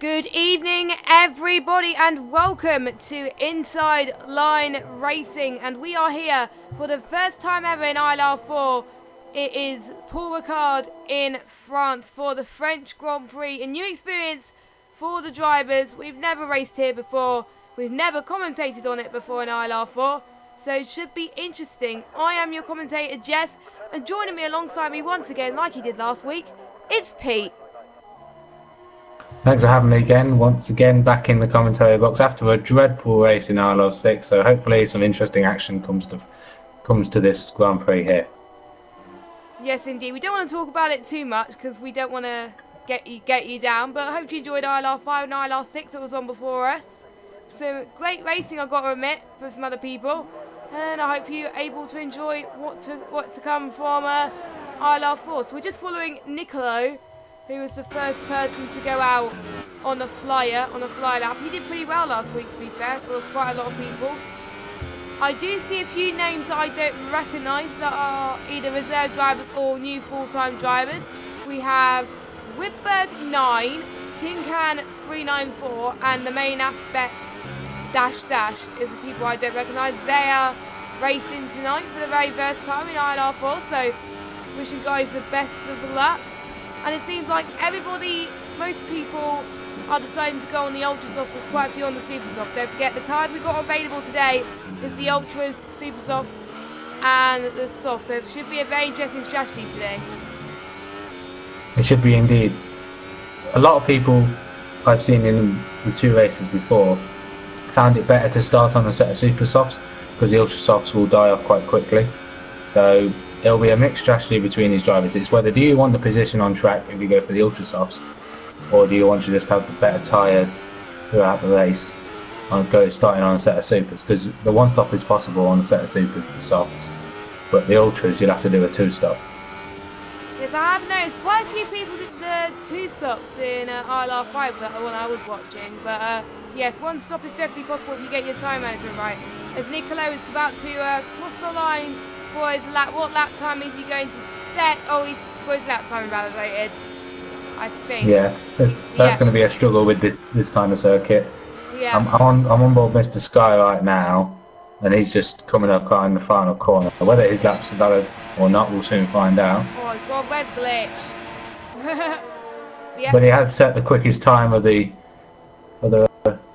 Good evening, everybody, and welcome to Inside Line Racing. And we are here for the first time ever in ILR4. It is Paul Ricard in France for the French Grand Prix. A new experience for the drivers. We've never raced here before. We've never commentated on it before in ILR4. So it should be interesting. I am your commentator, Jess, and joining me alongside me once again, like he did last week, it's Pete. Thanks for having me again, once again back in the commentary box after a dreadful race in ILR6, so hopefully some interesting action comes to this Grand Prix here. Yes, indeed. We don't want to talk about it too much because we don't want to get you down, but I hope you enjoyed ILR5 and ILR6 that was on before us. So great racing, I've got to admit, for some other people, and I hope you're able to enjoy what to come from ILR4. So we're just following Nicolo, who was the first person to go out on a fly lap. He did pretty well last week, to be fair. There was quite a lot of people. I do see a few names that I don't recognise that are either reserve drivers or new full-time drivers. We have Whitberg 9, Tincan 394, and the main aspect Dash is the people I don't recognise. They are racing tonight for the very first time in ILR4, so wishing guys the best of luck. And it seems like most people are deciding to go on the Ultra Softs, with quite a few on the Super Soft. Don't forget, the tyres we've got available today is the Ultras, Super Softs, and the Softs. So it should be a very interesting strategy today. It should be indeed. A lot of people I've seen in the two races before found it better to start on a set of Super Softs because the Ultra Softs will die off quite quickly. So it'll be a mixed strategy between these drivers. It's whether do you want the position on track if you go for the Ultra Softs, or do you want to just have the better tyre throughout the race and go starting on a set of Supers, because the one stop is possible on a set of Supers to Softs, but the Ultras you'll have to do a two stop. Yes, I have noticed quite a few people did the two stops in ILR5 that when I was watching, but yes, one stop is definitely possible if you get your time management right. As Nicolo is about to cross the line for his lap. What lap time is he going to set? Oh, he's got his lap time validated, I think. Yeah, that's going to be a struggle with this kind of circuit. Yeah. I'm on board Mr. Sky right now, and he's just coming up right in the final corner. Whether his lap's valid or not, we'll soon find out. Oh, he's got a red glitch. Yeah. But he has set the quickest time of the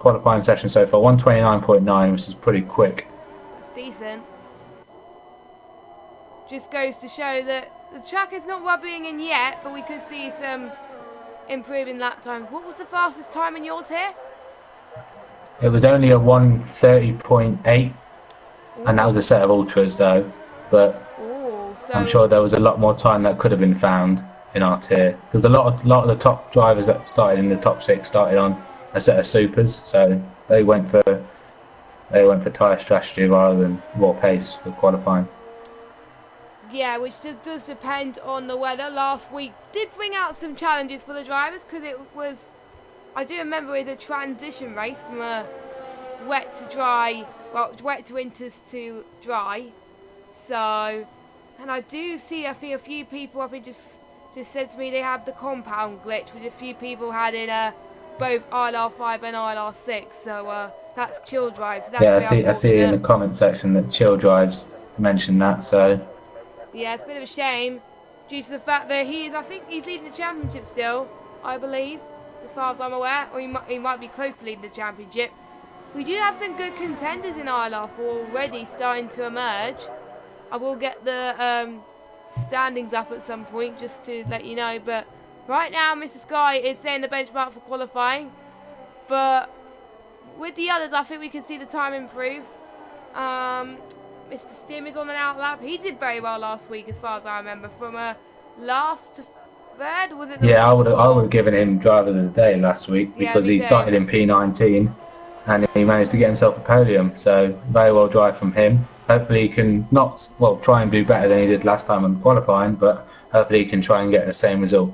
qualifying session so far, 1:29.9, which is pretty quick. That's decent. Just goes to show that the track is not rubbing in yet, but we could see some improving lap times. What was the fastest time in yours here? It was only a 1:30.8, and that was a set of Ultras though, but so I'm sure there was a lot more time that could have been found in our tier, because a lot of the top drivers that started in the top 6 started on a set of Supers, so they went for tyre strategy rather than raw pace for qualifying. Yeah, which does depend on the weather. Last week did bring out some challenges for the drivers, because it was, I do remember, it was a transition race from a wet to dry, well, wet to winters to dry. So, and I do see, I think a few people, I think just said to me they have the compound glitch, which a few people had in both ILR5 and ILR6. So that's chill drives. So that's I see in the comment section that chill drives mentioned that. So yeah, it's a bit of a shame due to the fact that I think he's leading the championship still, I believe, as far as I'm aware, or he might be close to leading the championship. We do have some good contenders in ILR4 already starting to emerge. I will get the standings up at some point just to let you know, but right now Mr. Sky is setting the benchmark for qualifying, but with the others I think we can see the time improve. Mr. Stim is on an out lap. He did very well last week, as far as I remember, from last to third. Was it? Yeah, I would have given him driver of the day last week, because he started in P19 and he managed to get himself a podium. So very well drive from him. Hopefully he can try and do better than he did last time on qualifying, but hopefully he can try and get the same result.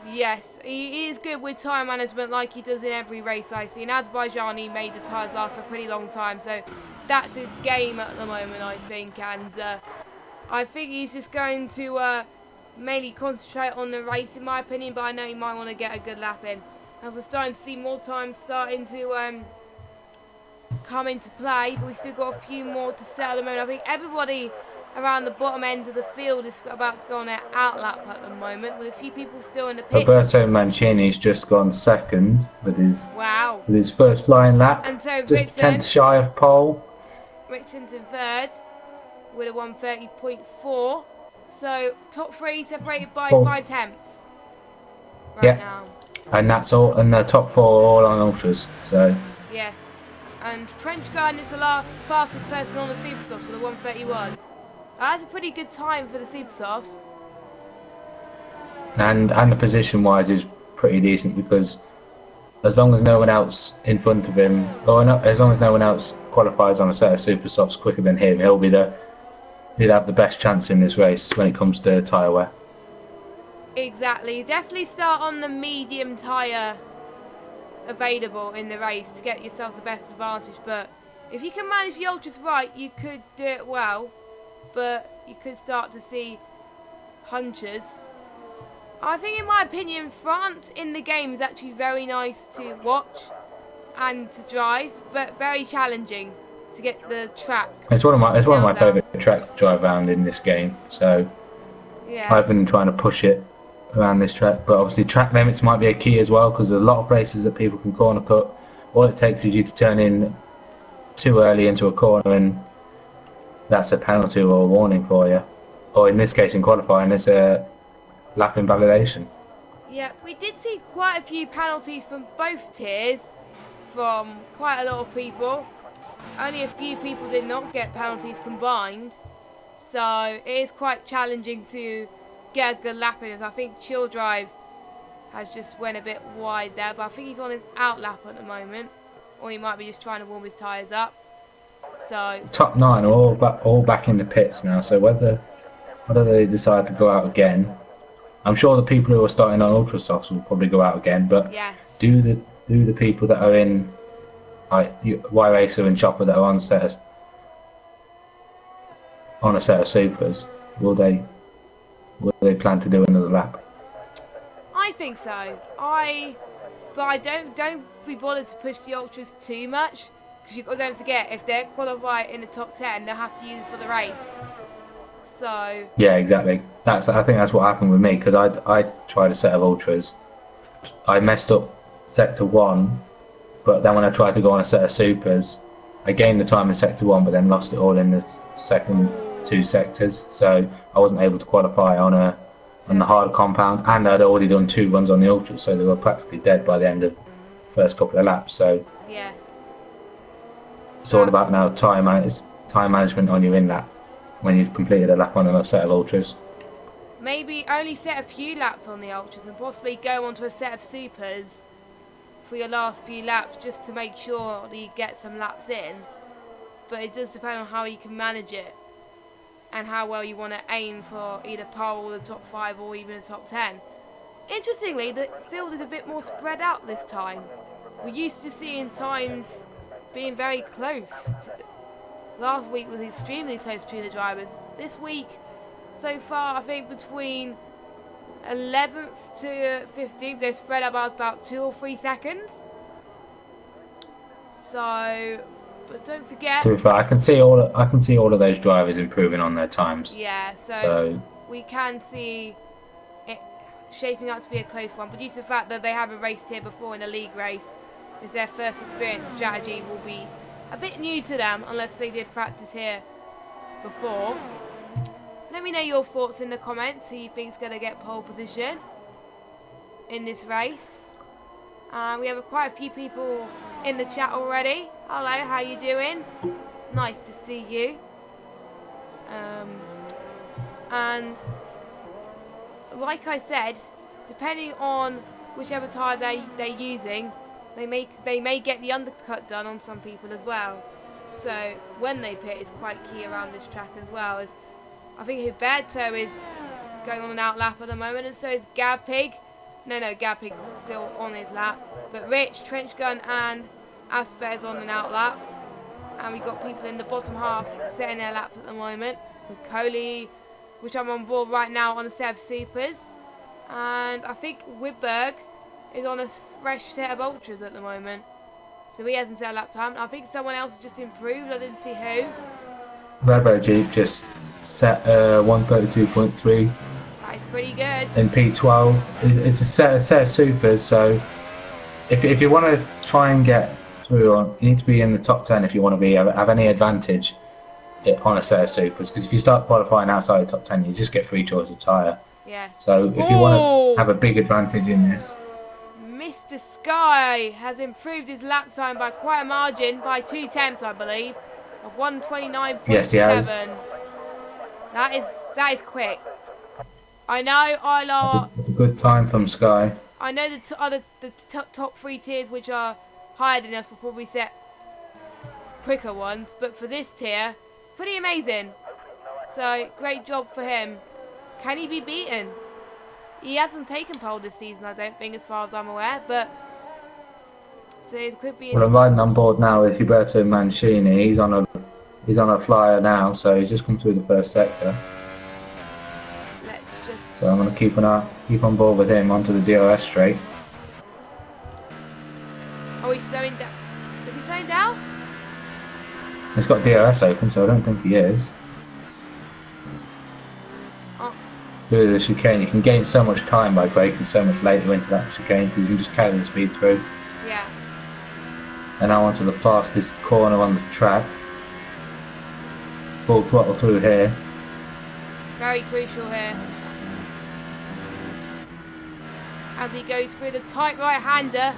Yes, he is good with time management like he does in every race I see. In Azerbaijan he made the tyres last for a pretty long time, so that's his game at the moment, I think. And I think he's just going to mainly concentrate on the race, in my opinion, but I know he might want to get a good lap in. And we're starting to see more time starting to come into play, but we still got a few more to set at the moment. I think everybody around the bottom end of the field is about to go on their out lap at the moment, with a few people still in the pit. Roberto Mancini's just gone second with his first flying lap. And so just 10th shy of pole. Ritson's in third with a 1:30.4. So top three separated by 5 tenths now. And that's all, and the top 4 are all on ultras. So yes, and Trench Gun is the fastest person on the Super Softs with a 1:31. That's a pretty good time for the Super Softs. And the position wise is pretty decent, because as long as no one else in front of him, or not, as long as no one else qualifies on a set of Super Softs quicker than him, he'll have the best chance in this race when it comes to tyre wear. Exactly. Definitely start on the medium tyre available in the race to get yourself the best advantage. But if you can manage the ultras right, you could do it well. But you could start to see hunches. I think, in my opinion, France in the game is actually very nice to watch and to drive, but very challenging to get the track. It's one of my favourite tracks to drive around in this game. So yeah. I've been trying to push it around this track, but obviously track limits might be a key as well, because there's a lot of places that people can corner cut. All it takes is you to turn in too early into a corner, and that's a penalty or a warning for you. Or in this case, in qualifying, it's a lap invalidation. Yeah, we did see quite a few penalties from both tiers from quite a lot of people. Only a few people did not get penalties combined, so it is quite challenging to get a good lap in. As I think Chill Drive has just went a bit wide there, but I think he's on his out lap at the moment, or he might be just trying to warm his tyres up. So top 9 are all back in the pits now, so whether they decide to go out again, I'm sure the people who are starting on Ultra Softs will probably go out again, but yes. do the people that are in like Y-Racer and Chopper that are on a set of Supers, will they plan to do another lap? I think so. But I don't be bothered to push the ultras too much, because don't forget, if they're qualified in the top 10, they'll have to use it for the race. So yeah, exactly. I think that's what happened with me, because I tried a set of ultras. I messed up sector 1, but then when I tried to go on a set of supers, I gained the time in sector 1, but then lost it all in the second 2 sectors. So I wasn't able to qualify on the hard compound, and I'd already done 2 runs on the ultras, so they were practically dead by the end of the first couple of laps. So yes, it's all about now time management on your in lap when you've completed a lap on a set of ultras. Maybe only set a few laps on the ultras and possibly go onto a set of supers for your last few laps, just to make sure that you get some laps in. But it does depend on how you can manage it and how well you want to aim for either pole or the top 5 or even the top 10. Interestingly, the field is a bit more spread out this time. We're used to seeing times being very close. Last week was extremely close between the drivers. This week, so far, I think between 11th to 15th, they've spread out about 2 or 3 seconds. So, but don't forget. To be fair, I can see all of those drivers improving on their times. Yeah, so we can see it shaping up to be a close one. But due to the fact that they haven't raced here before in a league race, it's their first experience. Strategy will be a bit new to them, unless they did practice here before. Let me know your thoughts in the comments. Who you think's going to get pole position in this race? We have quite a few people in the chat already. Hello, how you doing? Nice to see you. And like I said, depending on whichever tyre they're using, they may get the undercut done on some people as well. So when they pit is quite key around this track as well. As I think Huberto is going on an out lap at the moment, and so is Gab Pig. No, Gab Pig's still on his lap. But Rich, Trench Gun and Asper's on an out lap. And we've got people in the bottom half setting their laps at the moment. With Coley, which I'm on board right now on a set of supers. And I think Whitberg is on a fresh set of ultras at the moment. So he hasn't set a lap time. I think someone else has just improved. I didn't see who. Rebo Jeep just set 132.3 That is pretty good. in P12. It's a set of supers, so if you want to try and get through on, you need to be in the top 10 if you want to have any advantage on a set of supers. Because if you start qualifying outside the top 10, you just get free choice of tyre. Yes. So if you want to have a big advantage in this, Mr. Sky has improved his lap time by quite a margin, by 2 tenths, I believe, of 129.7. yes, he has. That is quick. I know ILR. It's a good time from Sky. I know the top 3 tiers which are higher than us will probably set quicker ones, but for this tier, pretty amazing. So great job for him. Can he be beaten? He hasn't taken pole this season, I don't think, as far as I'm aware, but so it could be. Well, I'm riding on board now with Huberto Mancini. He's on a flyer now, so he's just come through the first sector. Let's just. So I'm going to keep on board with him onto the DRS straight. Oh, he's slowing down. Is he slowing down? He's got DRS open, so I don't think he is. Through the chicane, you can gain so much time by braking so much later into that chicane because you can just carry the speed through. Yeah. And now onto the fastest corner on the track. Full throttle through here. Very crucial here. As he goes through the tight right-hander.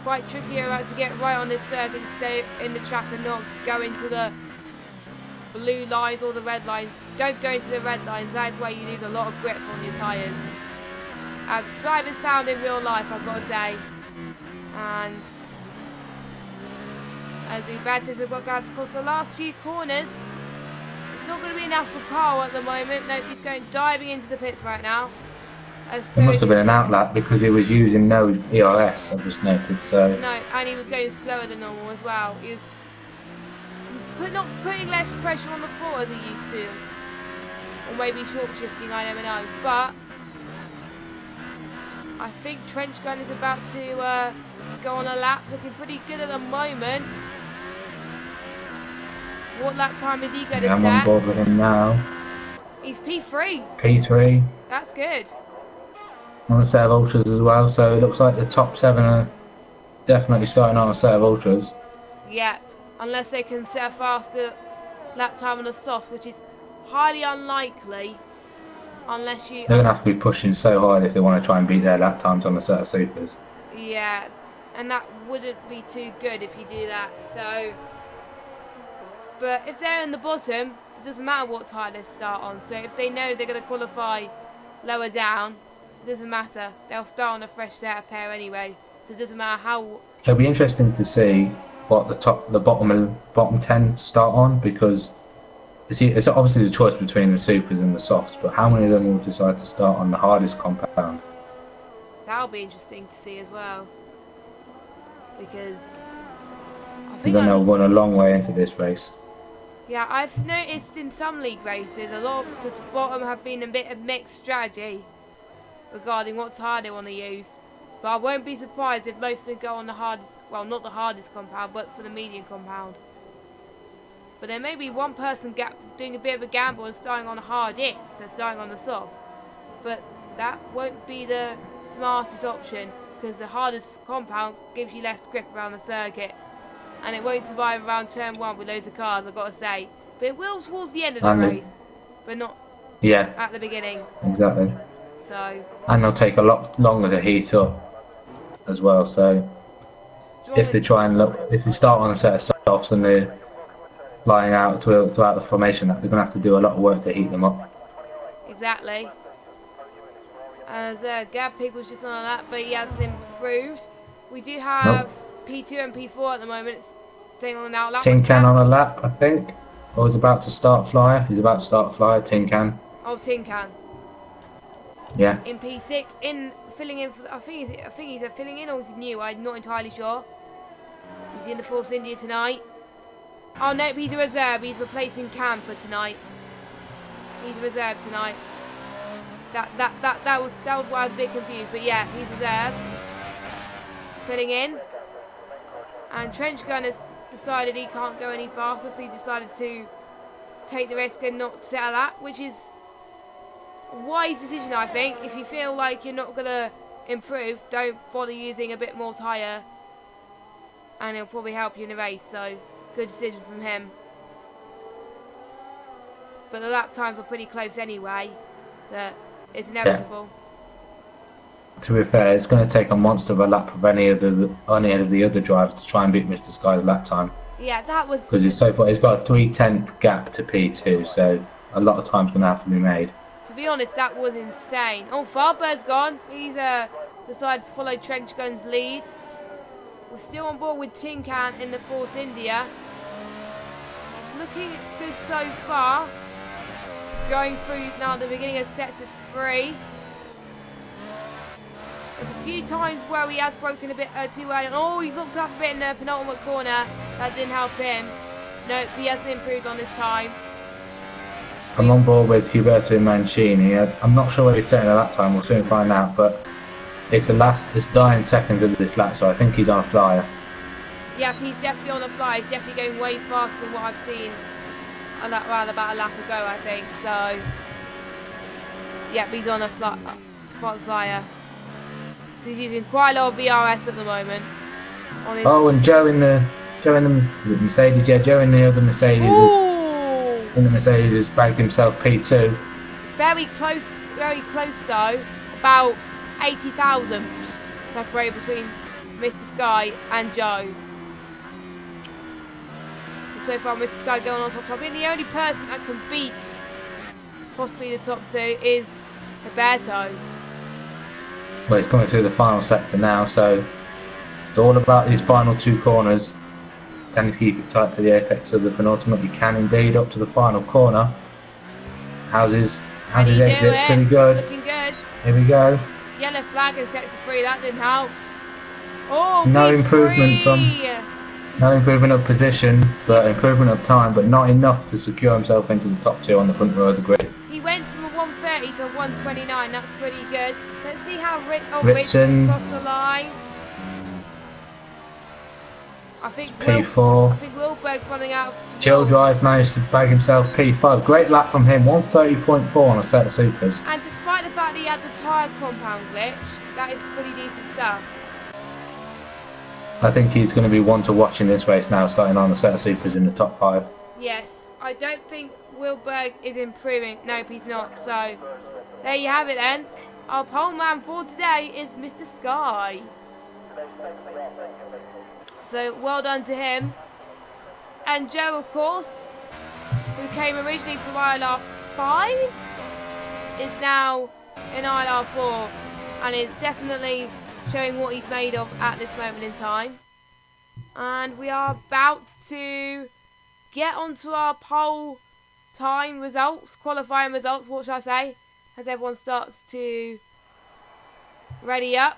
Quite tricky to get right on this circuit, stay in the track and not go into the blue lines or the red lines. Don't go into the red lines, that is where you lose a lot of grip on your tyres. As drivers found in real life, I've got to say. And as the advantage have got down to cross the last few corners, it's not going to be enough for Carl at the moment. Nope, he's going diving into the pits right now. It must have been an outlap because he was using no ERS, I've just noted. So no, and he was going slower than normal as well. He was not putting less pressure on the floor as he used to. Or maybe short shifting, I never know. But I think Trench Gun is about to go on a lap, looking pretty good at the moment. What lap time is he going to set? I'm on board with him now. He's P3. P3. That's good. On a set of ultras as well, so it looks like the top 7 are definitely starting on a set of ultras. Yeah, unless they can set a faster lap time on the softs, which is highly unlikely. Unless you. They're going to have to be pushing so hard if they want to try and beat their lap times on a set of supers. Yeah, and that wouldn't be too good if you do that. So, but if they're in the bottom, it doesn't matter what tire they start on. So if they know they're going to qualify lower down, it doesn't matter. They'll start on a fresh set of pair anyway. So it doesn't matter how. It'll be interesting to see what the bottom 10 start on, because it's obviously the choice between the supers and the softs, but how many of them will decide to start on the hardest compound? That'll be interesting to see as well, because I I think think they'll run a long way into this race. yeah, I've noticed in some league races a lot of the bottom have been a bit of mixed strategy regarding what tyre they want to use. But I won't be surprised if most of them go on the hardest, well, not the hardest compound, but for the medium compound. But there may be one person doing a bit of a gamble and starting on the hardest, so starting on the softs. But that won't be the smartest option, because the hardest compound gives you less grip around the circuit. And it won't survive around turn 1 with loads of cars, I've got to say. But it will towards the end of the race, but not at the beginning. Exactly. So. And they'll take a lot longer to heat up as well, so if they start on a set of softs and they're flying out throughout the formation, that they're going to have to do a lot of work to heat them up. Exactly. As Gab Pig was just on a lap, but he hasn't improved. We do have P2 and P4 at the moment. Thing on an outlap. Tin Can on a lap, I think. Or he's about to start flyer. He's about to start flyer. Tin Can. Oh, Tin Can. Yeah. In P6, filling in. I think he's filling in, or is he new? I'm not entirely sure. He's in the Force India tonight. Oh nope, he's a reserve. He's replacing Cam for tonight. He's a reserve tonight. That was why I was a bit confused. But yeah, he's reserve. filling in. And Trench Gun has decided he can't go any faster, so he decided to take the risk and not settle that, which is a wise decision, I think. If you feel like you're not going to improve, don't bother using a bit more tyre, and it'll probably help you in the race. So, good decision from him. But the lap times were pretty close anyway. That it's inevitable. Yeah. To be fair, it's going to take a monster of a lap of any of the other drivers to try and beat Mr. Sky's lap time. Yeah, that was... Because it's so far, it's got a 3/10 gap to P2, so a lot of time's going to have to be made. To be honest, that was insane. Oh, Farber's gone. He's decided to follow Trench Gun's lead. We're still on board with Tin Can in the Force India. Looking good so far. Going through now at the beginning of sector 3. There's a few times where he has broken a bit too early. Oh, he's looked up a bit in the penultimate corner. That didn't help him. Nope, he hasn't improved on this time. I'm on board with Huberto Mancini. I'm not sure what he's setting at that time. We'll soon find out. But it's it's dying seconds of this lap, so I think he's on a flyer. Yeah, he's definitely on a flyer. He's definitely going way faster than what I've seen around about a lap ago, I think. So, yep, he's on a flyer. He's using quite a lot of VRS at the moment. Oh, and Joe in the Mercedes. Yeah, Joe in the other Mercedes has bagged himself P2. Very close though. About 80,000 separate between Mr. Sky and Joe. So far, Mr. Sky going on top. I think the only person that can beat possibly the top two is Roberto. Well, he's coming through the final sector now, so it's all about these final two corners. Can you keep it tight to the apex of the penultimate? You can indeed, up to the final corner. How's his exit? Pretty good. Looking good. Here we go. Yellow flag in sector 3, that didn't help. Oh, no improvement of position, but improvement of time, but not enough to secure himself into the top two on the front row of the grid. He went from a 130 to a 129, that's pretty good. Let's see how Ritson crossed the line. I think P4. I think Wilberg's running out. Chill Drive managed to bag himself P5. Great lap from him, 130.4 on a set of supers. And despite the fact that he had the tyre compound glitch, that is pretty decent stuff. I think he's going to be one to watch in this race now, starting on a set of supers in the top 5. Yes, I don't think Wilberg is improving. Nope, he's not. So, there you have it then. Our pole man for today is Mr. Sky. So, well done to him. And Joe, of course, who came originally from ILR5, is now in ILR4 and is definitely showing what he's made of at this moment in time. And we are about to get onto our pole time results, qualifying results, what shall I say, as everyone starts to ready up.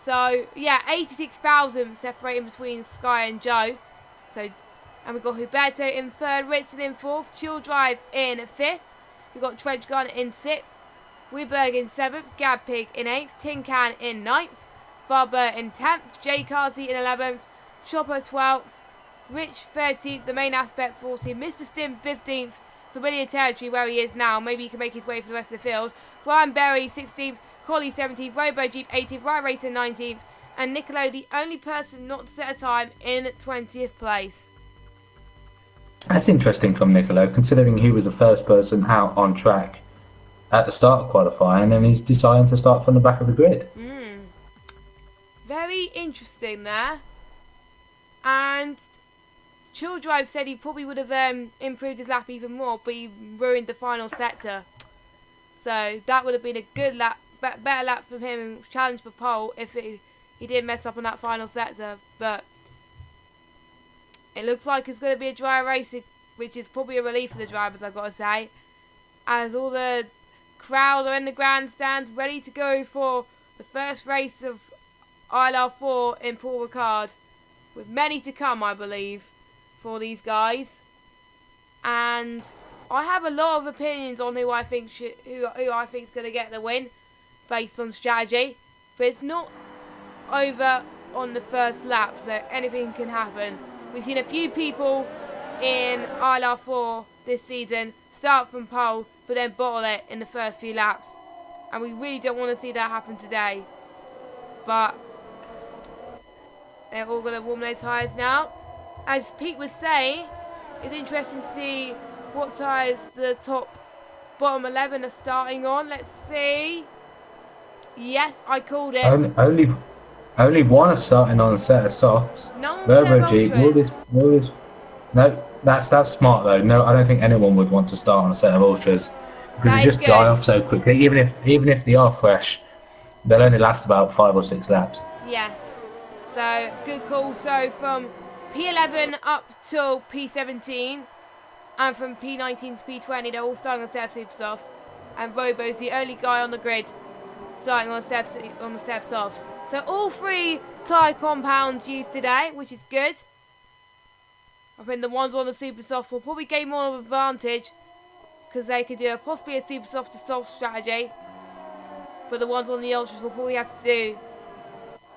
So, yeah, 86,000 separating between Sky and Joe. So, and we've got Huberto in 3rd, Ritson in 4th, Chill Drive in 5th. We've got Trench Gun in 6th, Wilberg in 7th, Gab Pig in 8th, Tin Can in 9th, Farber in 10th, Jay Carsey in 11th, Chopper 12th, Rich 13th, the main aspect 14th, Mr. Stim 15th, familiar territory where he is now, maybe he can make his way for the rest of the field, Brian Berry 16th, Collie 17th, Robo Jeep 18th, Ryan Racer 19th, and Nicolo the only person not to set a time in 20th place. That's interesting from Nicolo, considering he was the first person out on track at the start of qualifying, and he's deciding to start from the back of the grid. Very interesting there. And Chill Drive said he probably would have improved his lap even more, but he ruined the final sector. So that would have been a good lap, better lap from him, challenge for pole if he did mess up on that final sector. But it looks like it's going to be a dry race, which is probably a relief for the drivers, I've got to say, as all the crowd are in the grandstand ready to go for the first race of ILR4 in Paul Ricard, with many to come, I believe, for these guys. And I have a lot of opinions on who I think is going to get the win based on strategy, but it's not over on the first lap, so anything can happen. We've seen a few people in ILR4 this season start from pole, but then bottle it in the first few laps. And we really don't want to see that happen today. But they're all going to warm those tyres now. As Pete was saying, it's interesting to see what tyres the bottom 11 are starting on. Let's see. Yes, I called it. Only one are starting on a set of softs. No one Turbo said G. ultras. No, that's smart though. No, I don't think anyone would want to start on a set of ultras because That they is just good. die off so quickly. Even if they are fresh, they'll only last about 5 or 6 laps. Yes. So, good call. So, from P11 up till P17, and from P19 to P20, they're all starting on set of super softs. And Robo's the only guy on the grid starting on the set of softs. So, all 3 tyre compounds used today, which is good. I think the ones on the super soft will probably gain more of an advantage because they could do possibly a super soft to soft strategy. But the ones on the ultras will probably have to do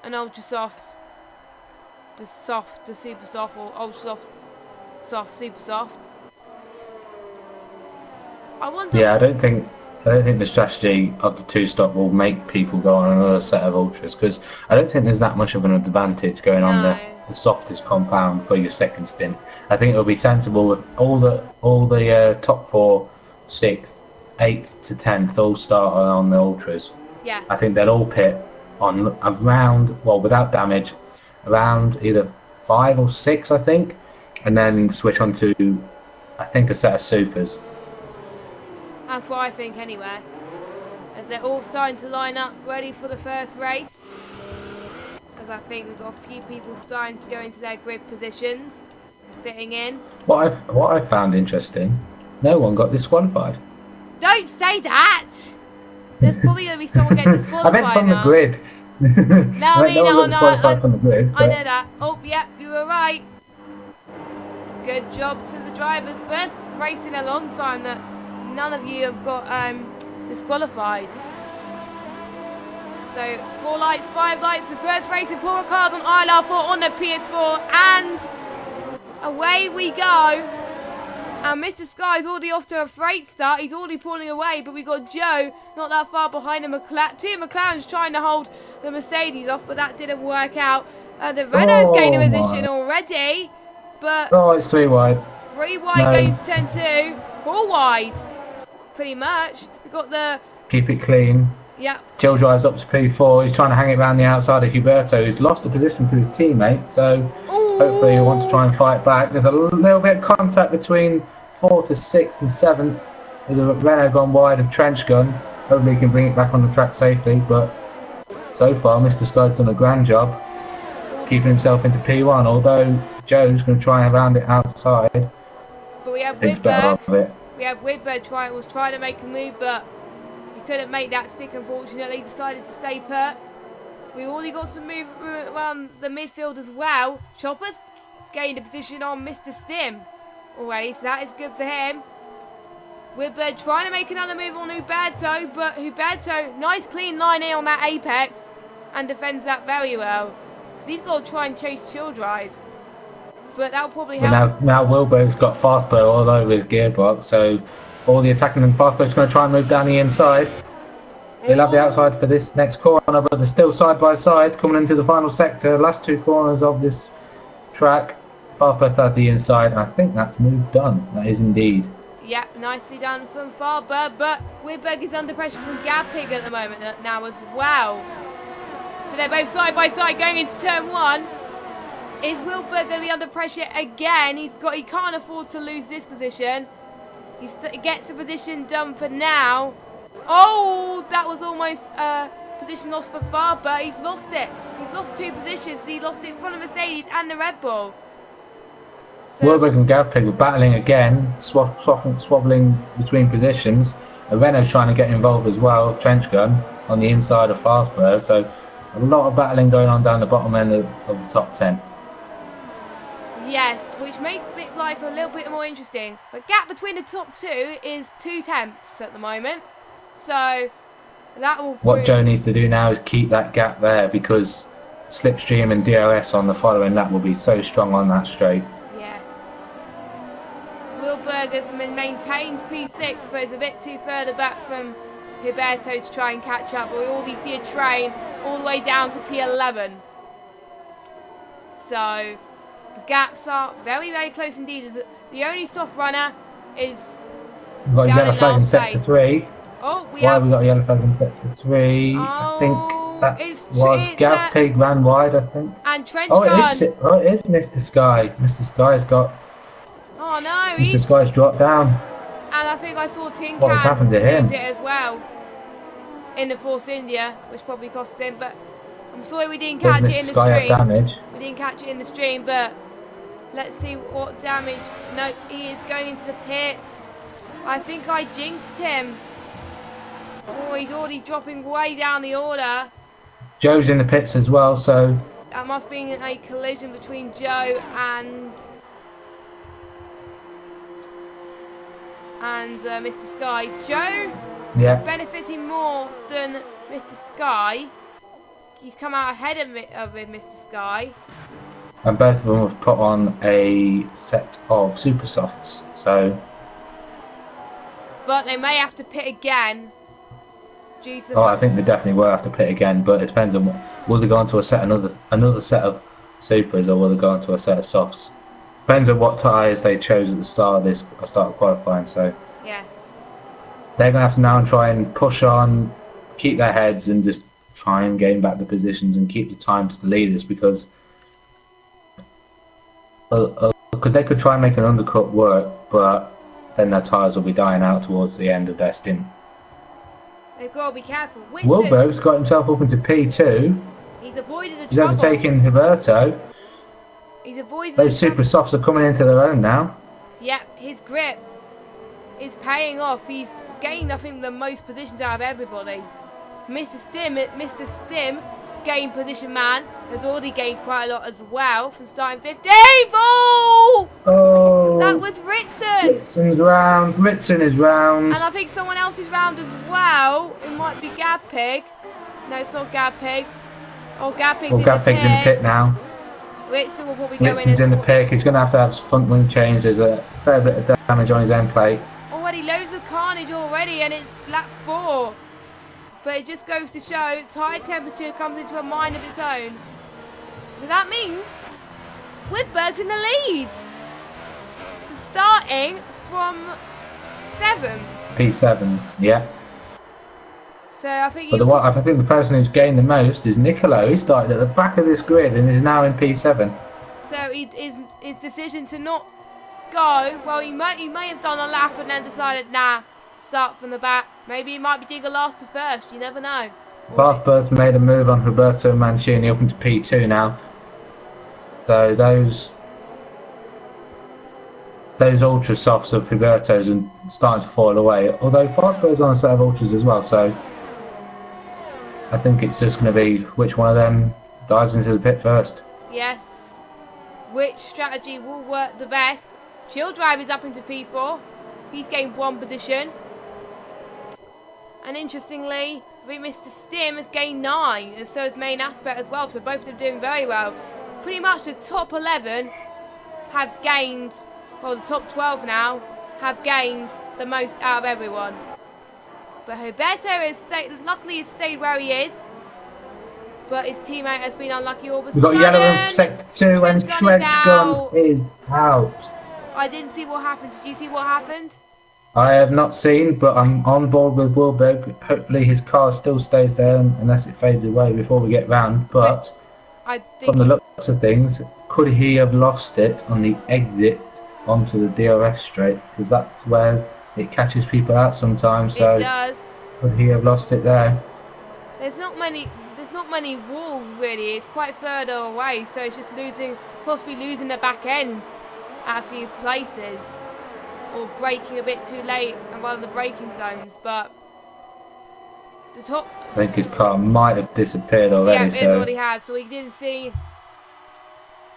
an ultra soft to super soft, or ultra soft, super soft. I wonder. Yeah, I don't think the strategy of the 2-stop will make people go on another set of ultras because I don't think there's that much of an advantage going on the softest compound for your second stint. I think it'll be sensible with all the top 4, 6th, 8th to 10th all start on the ultras. Yeah. I think they'll all pit on around, well, without damage, around either 5 or 6, I think, and then switch on to, I think, a set of supers. That's what I think anyway. As they're all starting to line up ready for the first race. As I think we've got a few people starting to go into their grid positions, fitting in. What I found interesting, no one got disqualified. Don't say that! There's probably going to be someone getting disqualified I meant from now. the grid. No, from the grid, I know that. Oh, yeah, you were right. Good job to the drivers. First race in a long time that none of you have got disqualified. So 4 lights, 5 lights. The first race in Paul Ricard on ILR4 on the PS4, and away we go. And Mr. Sky's already off to a freight start. He's already pulling away, but we got Joe not that far behind him. 2 McLarens trying to hold the Mercedes off, but that didn't work out. The Renault's gained a position already, but it's 3 wide. 3 wide going to turn 2, 4 wide, pretty much. We got the Keep it clean. yeah. Jill drives up to P4. He's trying to hang it around the outside of Huberto. He's lost the position to his teammate, so hopefully he'll want to try and fight back. There's a little bit of contact between 4th to 6th and 7th. There's a Renault gone wide of Trench Gun. Hopefully he can bring it back on the track safely, but so far Mr. Scott's done a grand job keeping himself into P1, although Joe's going to try and round it outside. But we have Whitberg. Was trying to make a move, but he couldn't make that stick, unfortunately. Decided to stay put. We already got some move around the midfield as well. Chopper's gained a position on Mr. Stim already, so that is good for him. Whitberg trying to make another move on Huberto, but Huberto, nice clean line in on that apex and defends that very well. Because he's got to try and chase Chill Drive. But that'll probably help. Now Wilberg's got Fastbow all over his gearbox, so all the attacking and Fastbow's going to try and move down the inside. He'll have the outside for this next corner, but they're still side by side coming into the final sector. Last 2 corners of this track. Fastbow has the inside, and I think that's move done. That is indeed. Yep, nicely done from Farber, but Whitberg is under pressure from Gapig at the moment now as well. So they're both side by side going into turn 1. Is Wilberg going to be under pressure again? He can't afford to lose this position. He gets the position done for now. Oh, that was almost position lost for Farber. He's lost it. He's lost 2 positions. He lost it in front of Mercedes and the Red Bull. So, Wilberg and Gavpig were battling again, swabbling between positions. Renault's trying to get involved as well, Trench Gun on the inside of Fastbird. So a lot of battling going on down the bottom end of the top 10. yes, which makes life a little bit more interesting. The gap between the top 2 is 2 tenths at the moment. So that will prove... What Joe needs to do now is keep that gap there, because slipstream and DRS on the following lap will be so strong on that straight. Yes. Wilberg has maintained P6, but is a bit too further back from Gilberto to try and catch up. But we already see a train all the way down to P11. So the gaps are very, very close indeed. The only soft runner is We've got a yellow flag in sector 3. Oh, Why have we got a yellow flag in sector 3? I think that was Gav Pig ran wide, I think. And Trench Gun. It is Mr. Sky. Mr. Sky's got... Oh no, Mr. Sky's dropped down. And I think I saw Tin What has happened to him? lose it as well in the Force India, which probably cost him. But I'm sorry we didn't catch it in the stream. Damage. We didn't catch it in the stream, but let's see what damage. No, he is going into the pits. I think I jinxed him. Oh, he's already dropping way down the order. Joe's in the pits as well, so... That must be a collision between Joe and Mr. Sky. Joe benefiting more than Mr. Sky. He's come out ahead of Mr. Sky. And both of them have put on a set of super softs, so... But they may have to pit again. Due to I think they definitely will have to pit again, but it depends on will they go on to another set of supers, or will they go on to a set of softs? Depends on what tyres they chose at the start of qualifying. So yes, they're gonna have to now try and push on, keep their heads, and just try and gain back the positions and keep the time to the leaders, because they could try and make an undercut work, but then their tyres will be dying out towards the end of their stint. They've got to be careful. Wilberg's got himself up into P2. He's avoided the He's trouble. overtaken Gilberto. He's avoided Those super softs are coming into their own now. Yep, his grip is paying off. He's gained, I think, the most positions out of everybody. Mr. Stim, gained position man, has already gained quite a lot as well from starting 15th. Oh! That was Ritson. Ritson's round. Ritson is round. And I think someone else is round as well. It might be Gab Pig. No, it's not Gab Pig. Oh, Gab Pig's in the pit. Gab Pig's in the pit now. Ritson will probably go in. Ritson's in the pit. He's going to have his front wing changed. There's a fair bit of damage on his end plate. Already loads of carnage already, and it's lap 4. But it just goes to show tyre temperature comes into a mind of its own. So that means Whitberg's in the lead. So starting from 7. P7, yeah. So I think I think the person who's gained the most is Nicolo. He started at the back of this grid and is now in P7. So his decision to not go, well, he may have done a lap and then decided, nah, start from the back. Maybe he might be digger last to first. You never know. Fast Burst made a move on Roberto Mancini up into P2 now. So those ultra softs of Roberto's are starting to fall away. Although Fast Burst's on a set of ultras as well, so I think it's just going to be which one of them dives into the pit first. Yes. Which strategy will work the best? Chill Drive is up into P4. He's gained 1 position. And interestingly, I think Mr. Stim has gained 9, and so has Main Aspect as well. So both of them doing very well. Pretty much the top 11 have gained, well, the top 12 now have gained the most out of everyone. But Roberto luckily has stayed where he is. But his teammate has been unlucky all of a sudden. We've got yellow in sector 2 and Trench Gun is out. I didn't see what happened. Did you see what happened? I have not seen, but I'm on board with Wilberg. Hopefully his car still stays there unless it fades away before we get round. But I think from the looks of things, could he have lost it on the exit onto the DRS straight? Because that's where it catches people out sometimes. So it does. Could he have lost it there? There's not many walls really. It's quite further away, so it's just possibly losing the back end at a few places, or braking a bit too late and one of the braking zones. But the top, I think his car might have disappeared already. Yeah, it already has. So we didn't see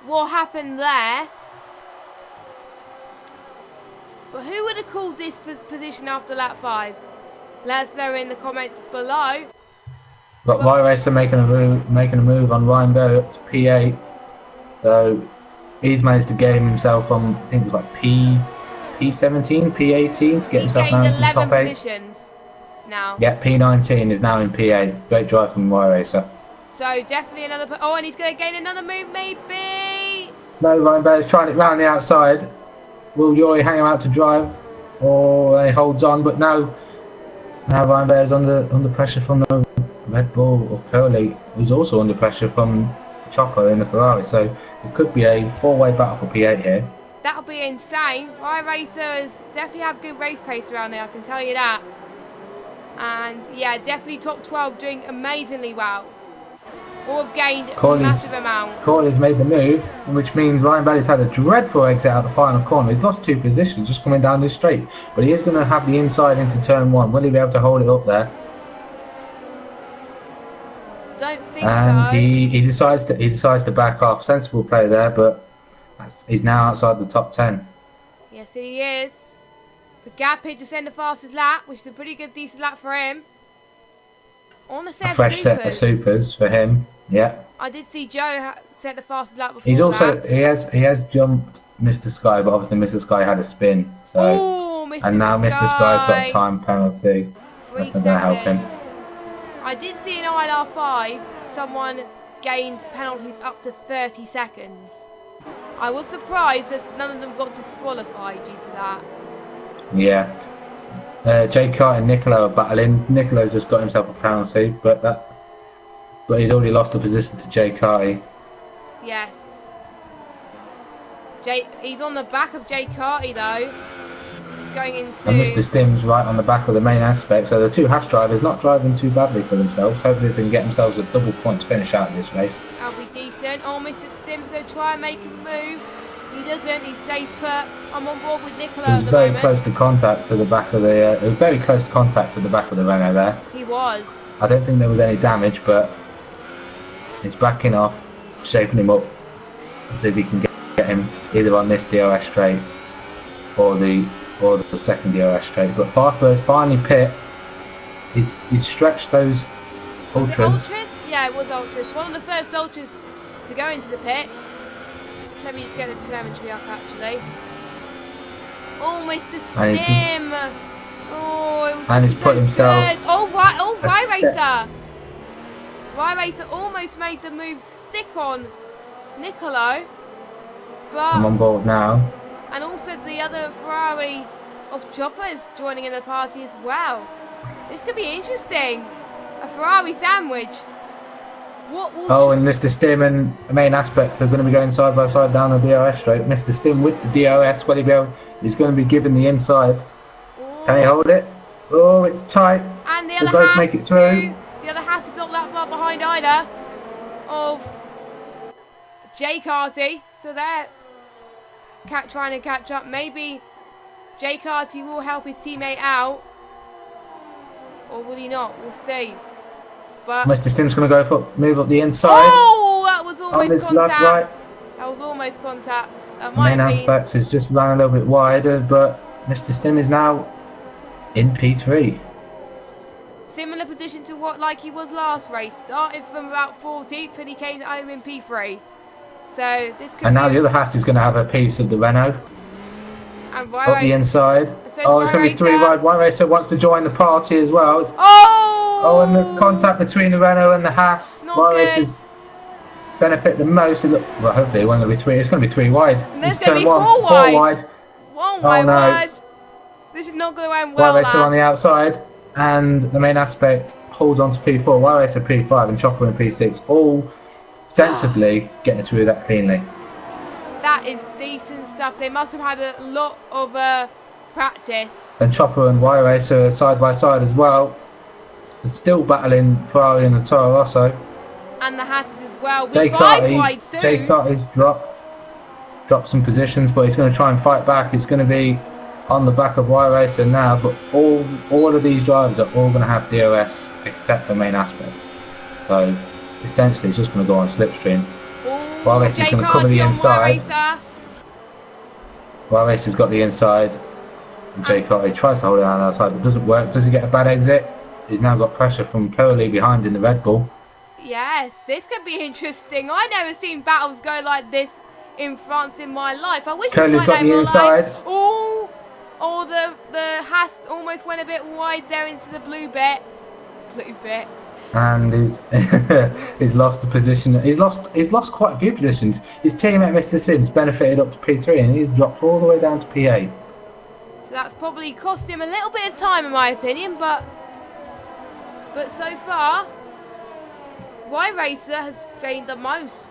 what happened there. But who would have called this position after lap 5? Let us know in the comments below. Got Y Racer making a move on Ryan Berry up to P8. So he's managed to game himself from, I think it was like P17, P18 to get He's himself gained down to the 11 top 8. positions now. Yeah, P19 is now in P8. Great drive from Y Racer. So definitely another. Oh, and he's going to gain another move, maybe. No, Ryan Berry's trying it round the outside. Will Yori hang him out to drive, or he holds on? But now Ryan Berry's under pressure from the Red Bull of Curly, who's also under pressure from Chopper in the Ferrari. So it could be a four-way battle for P8 here. That'll be insane. My racers definitely have good race pace around here, I can tell you that. And yeah, definitely top 12 doing amazingly well. Or have gained a massive amount. Corley's made the move, which means Ryan Berry's had a dreadful exit out the final corner. He's lost 2 positions just coming down this straight. But he is going to have the inside into turn 1. Will he be able to hold it up there? Don't think and so. he decides to back off. Sensible play there, but he's now outside the top 10. Yes, he is. The Gappy just in the fastest lap, which is a pretty good, decent lap for him. I want to say A fresh set of supers for him. Yeah. I did see Joe set the fastest lap before. He's also he has jumped Mr. Sky, but obviously Mr. Sky had a spin. So and now Mr. Sky's got a time penalty. That's not going to help him. I did see in ILR4 someone gained penalties up to 30 seconds. I was surprised that none of them got disqualified due to that. Yeah. Jay Carter and Nicola are battling. Nicolo's just got himself a penalty, but he's already lost the position to Jay Carter. Yes. He's on the back of Jay Carter though. Going into. And Mr. Stim's right on the back of the main aspect, so the 2 Haas drivers not driving too badly for themselves. Hopefully they can get themselves a double points finish out of this race. That'll be decent. Oh, Mr. Stim's going to try and make a move. He doesn't. He stays put. I'm on board with Nicola at the very moment. close to contact to the back of the. It was very close to contact to the back of the Renault there. He was. I don't think there was any damage, but he's backing off, shaping him up, see if he can get him either on this DRS straight or the second DRS straight. But Farfur's finally pit. He's stretched those ultras. Was it ultras? Yeah, it was ultras. One of the first ultras to go into the pit. Let me just get the telemetry up actually. Oh, Mr. Stim! And he's put himself. Good. Oh, right, Y-Racer! Y-Racer almost made the move stick on Nicolo. But I'm on board now. and also the other Ferrari of Choppers joining in the party as well. This could be interesting. A Ferrari sandwich. And Mr. Stim and the main aspect are going to be going side by side down the DRS straight. Mr. Stim with the DRS, will he be able? He's going to be given the inside. Ooh. Can he hold it? Oh, it's tight. And the other Haas both make it through. The other Haas is not that far behind either. Of Jay Carty, so they're trying to catch up. Maybe Jay Carty will help his teammate out, or will he not? We'll see. But Mr. Stim's going to move up the inside. Oh, that was almost contact. Right. That was almost contact. That might main aspect has just ran a little bit wider, but Mr. Stim is now in P3. Similar position to what like he was last race. Started from about 14th and he came home in P3. So this could And now the other Haas is going to have a piece of the Renault. And up the inside. So it's going to be 3 wide. Y-Racer wants to join the party as well. Oh, and the contact between the Renault and the Haas. Y-Racer's benefit the most. Well, hopefully it won't be 3. It's going to be 3 wide. And there's going to be 4 wide. 4 wide. Oh my word. This is not going to end well, Y-Racer on the outside. And the main aspect holds on to P4. Y-Racer P5 and Chopper in P6. All sensibly getting through that cleanly. That is decent stuff. They must have had a lot of practice. And Chopper and Y-Racer side by side as well. They're still battling Ferrari and the Toro Rosso. And the Hasses as well. We're 5 wide soon. Jay Carty's dropped some positions, but he's going to try and fight back. It's going to be on the back of Y-Racer now, but all of these drivers are all going to have DRS except for main aspect. So essentially it's just going to go on slipstream. Y-Racer's going to cover the inside. Y-Racer's got the inside. And Jay Carty tries to hold it on the outside, but doesn't work. Does he get a bad exit? he's now got pressure from Coley behind in the Red Bull. Yes, this could be interesting. I never seen battles go like this in France in my life. I wish it was Coley's like got that in the real life. inside. Oh, oh, the Haas almost went a bit wide there into the blue bit. Blue bit. And he's lost the position. He's lost quite a few positions. His teammate Mr. Sims benefited up to P3 and he's dropped all the way down to P8. So that's probably cost him a little bit of time in my opinion, but so far Y Racer has gained the most.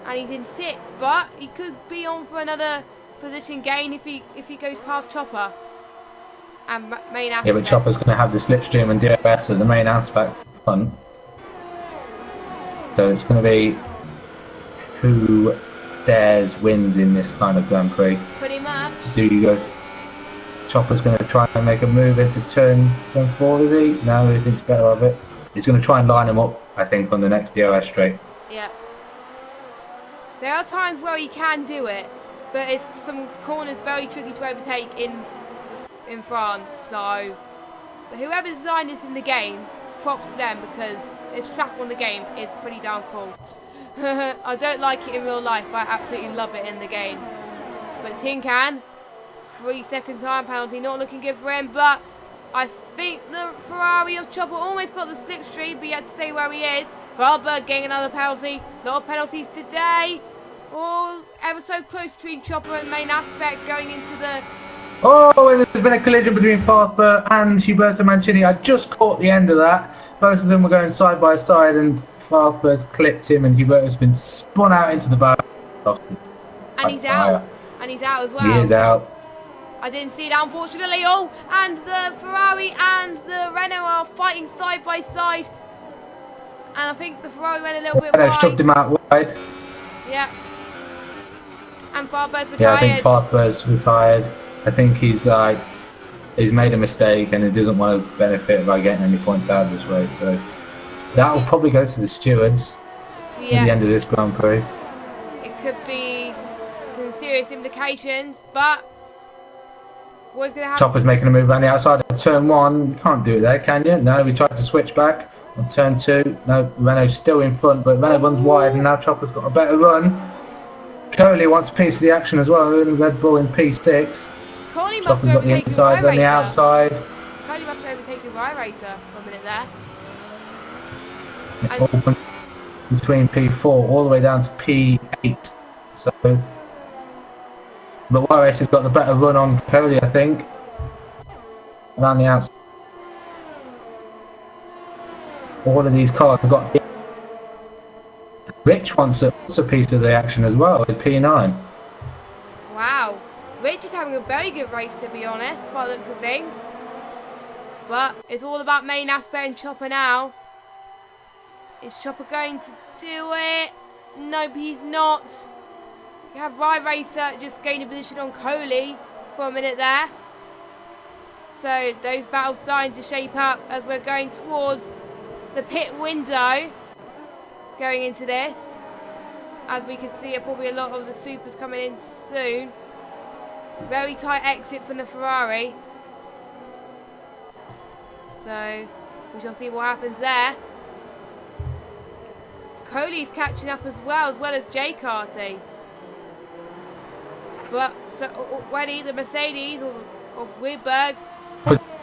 And he's in 6th, but he could be on for another position gain if he goes past Chopper. And main aspect. Yeah, but Chopper's going to have the slipstream and DRS as the main aspect front. So it's going to be who dares wins in this kind of Grand Prix. Pretty much. Do you go? Chopper's going to try and make a move into turn 4, is he? No, he thinks better of it. He's going to try and line him up, I think, on the next DRS straight. Yeah. There are times where he can do it, but it's some corners very tricky to overtake in France. So whoever designed this in the game, props to them because this track on the game is pretty darn cool. I don't like it in real life, but I absolutely love it in the game. But Tin Can, 3-second time penalty, not looking good for him, but I think the Ferrari of Chopper almost got the slipstream, but he had to stay where he is. Valberg getting another penalty. A lot of penalties today. Oh, ever so close between Chopper and main aspect going into the... Oh, and there's been a collision between Farthber and Huberto Mancini. I just caught the end of that. Both of them were going side by side and Farthber's clipped him and Huberto's been spun out into the back. And he's out. And he's out as well. He is out. I didn't see that, unfortunately. Oh, and the Ferrari and the Renault are fighting side by side. And I think the Ferrari went a little bit wide. Shoved him out wide. Yeah. And Farber's retired. Yeah, I think Farber's retired. I think he's made a mistake and he doesn't want to benefit by getting any points out of this race. So that will probably go to the stewards at the end of this Grand Prix. It could be some serious implications, but what's going to happen? Chopper's making a move around the outside of turn 1. You can't do it there, can you? No, we tried to switch back on turn 2. No, Renault's still in front, but Renault runs wide and now Chopper's got a better run. Coley wants a piece of the action as well in Red Bull in P6. Coley must Chopper's have got the overtaken inside, then the outside. Coley must have overtaken Y Racer for a minute there. Open between P4 all the way down to P8. So, but Y Racer's got the better run on Coley, I think. Around the outside. All of these cars have got. Rich wants a piece of the action as well with P9. Wow. Rich is having a very good race, to be honest, by the looks of things. But it's all about main aspect and Chopper now. Is Chopper going to do it? Nope, he's not. You have Y Racer just gaining position on Coley for a minute there. So those battles starting to shape up as we're going towards the pit window. Going into this, as we can see, probably a lot of the supers coming in soon. Very tight exit from the Ferrari, so we shall see what happens there. Coley's catching up as well as Jay Carty. But so already the Mercedes or Wilberg.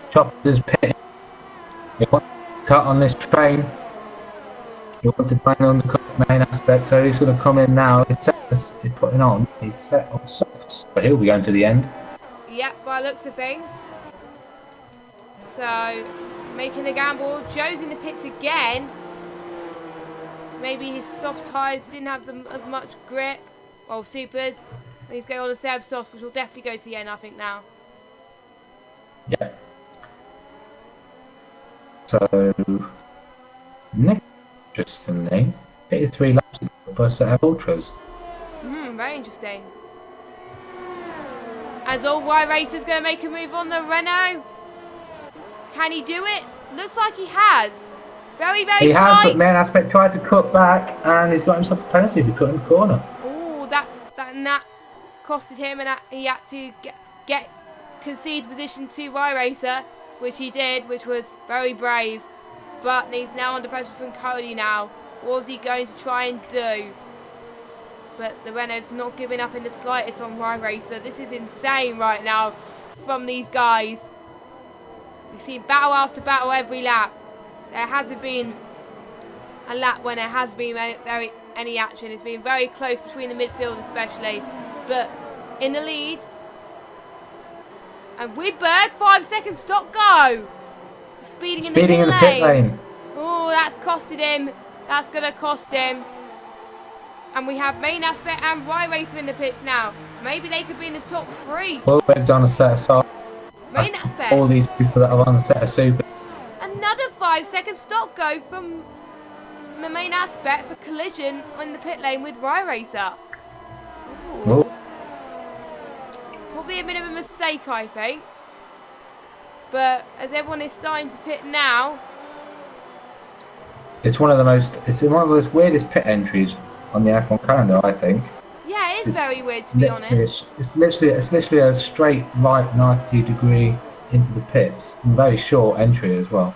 Chopper's pit. He wants to cut on this train. He wants to try and undercut the main aspect, so he's going to come in now. He's putting on. He's set on softs, but he'll be going to the end. Yep, by the looks of things. So, making a gamble. Joe's in the pits again. Maybe his soft tyres didn't have as much grip. Well, supers. And he's going on the Seb softs, which will definitely go to the end, I think, now. Yeah. So, next. Interestingly, 83 laps in the first set of ultras. Very interesting. As all Y Racer's going to make a move on the Renault. Can he do it? Looks like he has. Very tight. He has, but main aspect tried to cut back and he's got himself a penalty for cutting the corner. Oh, that costed him and he had to get concede position to Y Racer. which he did, which was very brave. But he's now under pressure from Cody now. What's he going to try and do? But the Renault's not giving up in the slightest on Rye Racer. This is insane right now from these guys. We've seen battle after battle every lap. There hasn't been a lap when there has been any action. It's been very close between the midfield especially. But in the lead. And Widberg, 5 seconds stop go. Speeding in the pit lane. Oh, that's costed him. That's going to cost him. And we have Main Aspect and Rye Racer in the pits now. Maybe they could be in the top 3. Wilberg's on a set of soft. Main Aspect. All these people that are on the set of super. Another 5 second stop go from the Main Aspect for collision in the pit lane with Rye Racer. Oh. Probably a bit of a mistake, I think. But as everyone is starting to pit now. It's one of the weirdest pit entries on the F1 calendar, I think. Yeah, it is very weird, to be honest. It's literally a straight right 90-degree into the pits. And very short entry as well.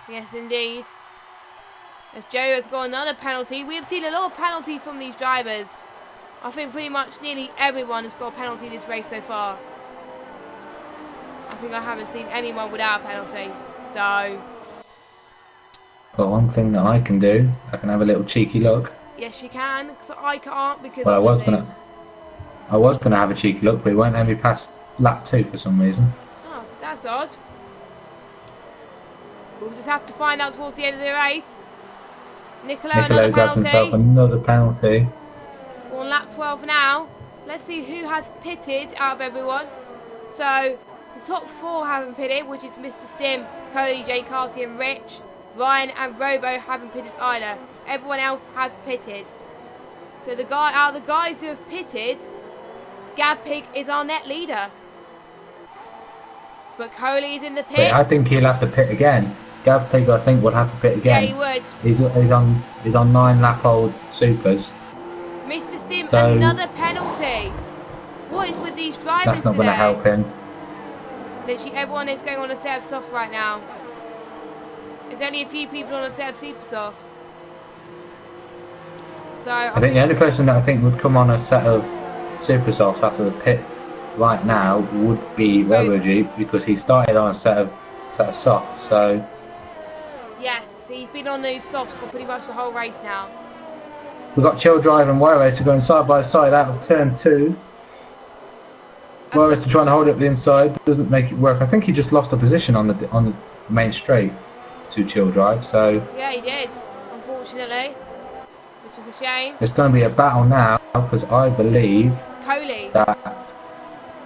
Yes, indeed. As Joe has got another penalty. We have seen a lot of penalties from these drivers. I think pretty much nearly everyone has got a penalty this race so far. I think I haven't seen anyone without a penalty. So... But one thing that I can do, I can have a little cheeky look. Yes, you can, because I can't. Because well, I was gonna have a cheeky look, but it won't let me pass lap 2 for some reason. Oh, that's odd. We'll just have to find out towards the end of the race. Niccolo grabbed himself another penalty. We're on lap 12 now. Let's see who has pitted out of everyone. So the top 4 haven't pitted, which is Mr. Stim, Cody, Jay Carty, and Rich. Ryan and Robo haven't pitted either. Everyone else has pitted. So out of the guys who have pitted, Gab Pig is our net leader. But Coley is in the pit. Wait, I think he'll have to pit again. Gab Pig, I think, would have to pit again. Yeah, he would. He's on 9 lap old supers. Mr. Stim, another penalty. What is with these drivers That's not going to help him. Literally everyone is going on a set of soft right now. There's only a few people on a set of super softs. So I think the only person that I think would come on a set of super softs after the pit right now would be RoboG, because he started on a set of softs. So yes, he's been on those softs for pretty much the whole race now. We've got Chill Drive and Wire Racer going side by side out of turn 2. Wire Racer trying to hold it up the inside, doesn't make it work. I think he just lost a position on the main straight to Chill Drive. So yeah, he did, unfortunately, which was a shame. There's going to be a battle now, because I believe Coley that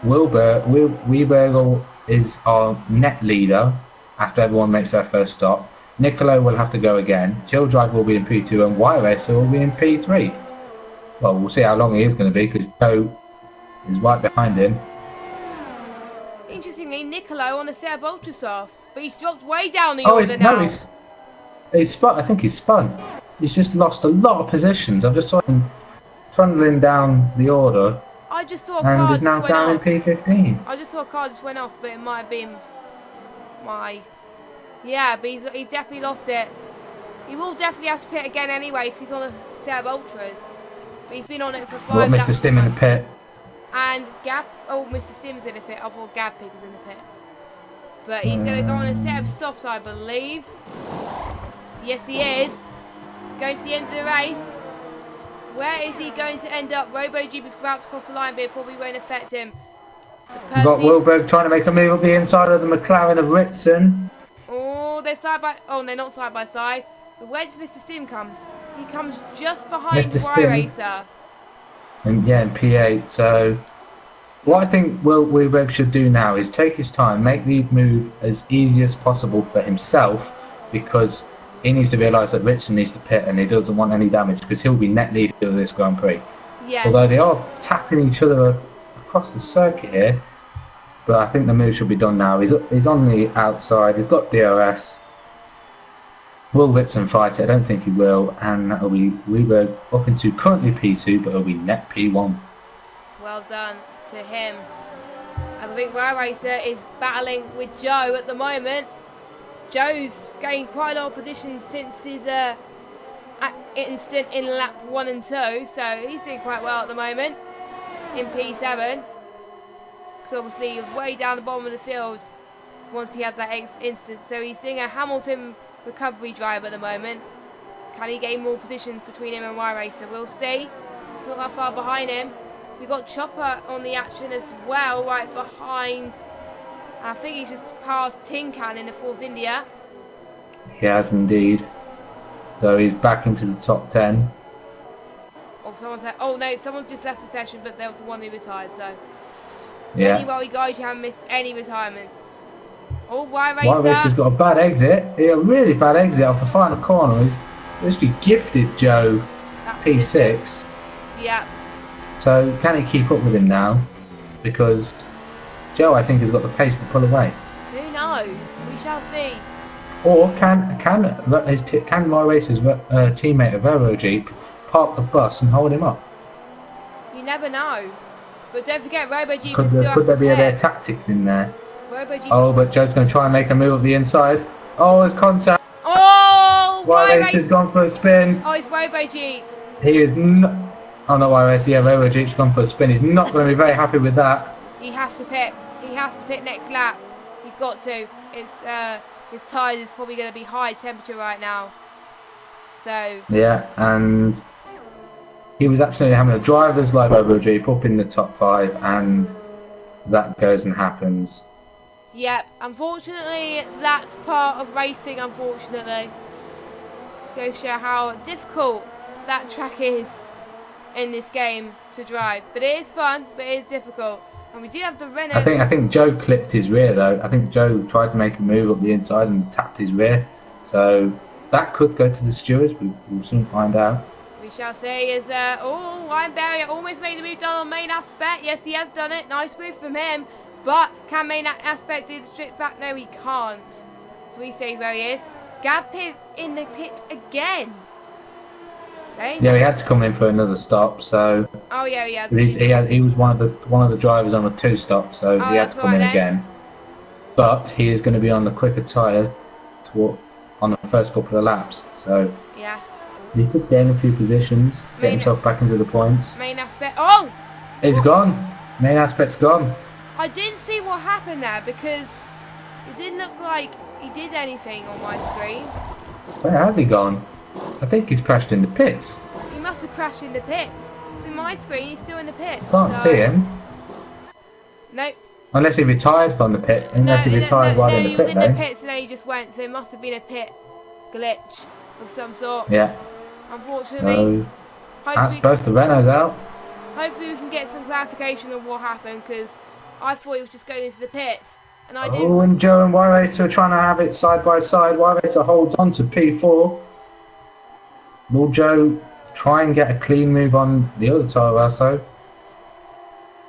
Webergel is our net leader after everyone makes their first stop. Niccolo will have to go again. Chill Drive will be in P2 and Wire Racer will be in P3. Well, we'll see how long he is going to be, because Joe is right behind him. Interestingly, Niccolo on a set of ultra softs, but he's dropped way down the order now. No, he's spun. I think he's spun. He's just lost a lot of positions. I've just saw him trundling down the order. I just saw a car and he's now down in P15. I just saw a car just went off, but it might have been my... Yeah, but he's definitely lost it. He will definitely have to pit again anyway, because he's on a set of ultras. But he's been on it for 5 Mr. Stim in the pit. And Mr. Stim's in the pit. I thought Gab Pig was in the pit. But he's going to go on a set of softs, I believe. Yes, he is. Going to the end of the race. Where is he going to end up? Robo Jeep is about to cross the line, but it probably won't affect him. We've got Wilberg trying to make a move up the inside of the McLaren of Ritson. Oh, they're side by... Oh, they're not side by side. But where does Mr. Stim come? He comes just behind Wire Racer. And yeah, in P8. So what I think Wilberg should do now is take his time, make the move as easy as possible for himself, because he needs to realise that Ritson needs to pit and he doesn't want any damage, because he'll be net leader of this Grand Prix. Yes. Although they are tapping each other across the circuit here, but I think the move should be done now. He's on the outside, he's got DRS. Will Ritson fight it? I don't think he will, and that'll be Weberg up into currently P2, but it'll be net P1. Well done to him. And I think Rare Racer is battling with Joe at the moment. Joe's gained quite a lot of positions since his incident in lap 1 and 2, so he's doing quite well at the moment in P7. Because obviously he was way down the bottom of the field once he had that incident, so he's doing a Hamilton recovery drive at the moment. Can he gain more positions between him and Rare Racer? We'll see. He's not that far behind him. We've got Chopper on the action as well, right behind. I think he's just passed Tin Can in the Force India. He has indeed. So he's back into the top 10. Oh, someone said, oh no, someone just left the session, but there was the one who retired, so. Yeah. Anyway, guys, you haven't missed any retirements. Oh, Rare Racer. Rare Racer's got a bad exit. Yeah, a really bad exit off the final corner. He's literally gifted Joe P6. Yeah. So can he keep up with him now? Because Joe, I think, has got the pace to pull away. Who knows? We shall see. Or can Rare Racer's teammate of Aero Jeep park the bus and hold him up? You never know. But don't forget, Robo Jeep Could is still have there to be pit. their tactics in there? Robo Jeep. Oh, but Joe's going to try and make a move at the inside. Oh, there's contact. Oh, Rare Racer. Racer's gone for a spin. Oh, it's Robo Jeep. He is not. Oh, not Rare Racer. Yeah, Aero Jeep's gone for a spin. He's not going to be very happy with that. He has to pit. He has to pit next lap. He's got to. It's his tyre is probably going to be high temperature right now. So. Yeah, and he was actually having a driver's live over Jeep up in the top 5, and that goes and happens. Yep, unfortunately, that's part of racing, unfortunately. Just goes to show how difficult that track is in this game to drive. But it is fun, but it is difficult. And we do have the Renault. I think Joe clipped his rear though. I think Joe tried to make a move up the inside and tapped his rear. So that could go to the stewards, but we'll soon find out. We shall see is, Ryan Barrier almost made the move done on main aspect. Yes, he has done it. Nice move from him. But can main aspect do the strip back? No, he can't. So we see where he is. Gab pit in the pit again. Okay. Yeah, he had to come in for another stop. So oh yeah, he has. He was one of the drivers on a 2 stop, so he had to come in again. But he is going to be on the quicker tyre on the first couple of laps. So yes, he could gain a few positions, get himself back into the points. Main aspect. Oh, it's gone. Main aspect's gone. I didn't see what happened there because it didn't look like he did anything on my screen. Where has he gone? I think he's crashed in the pits. He must have crashed in the pits. So in my screen, he's still in the pits. Can't see him. Nope. Unless he retired from the pit. Unless he retired while in the pit. He was in the pits and then he just went. So it must have been a pit glitch of some sort. Yeah. Unfortunately. That's both the Renaults out. Hopefully we can get some clarification on what happened because I thought he was just going into the pits. And I didn't. Oh, and Joe and Rare Racer are trying to have it side by side. Rare Racer holds on to P4. Will Joe try and get a clean move on the other tyre also?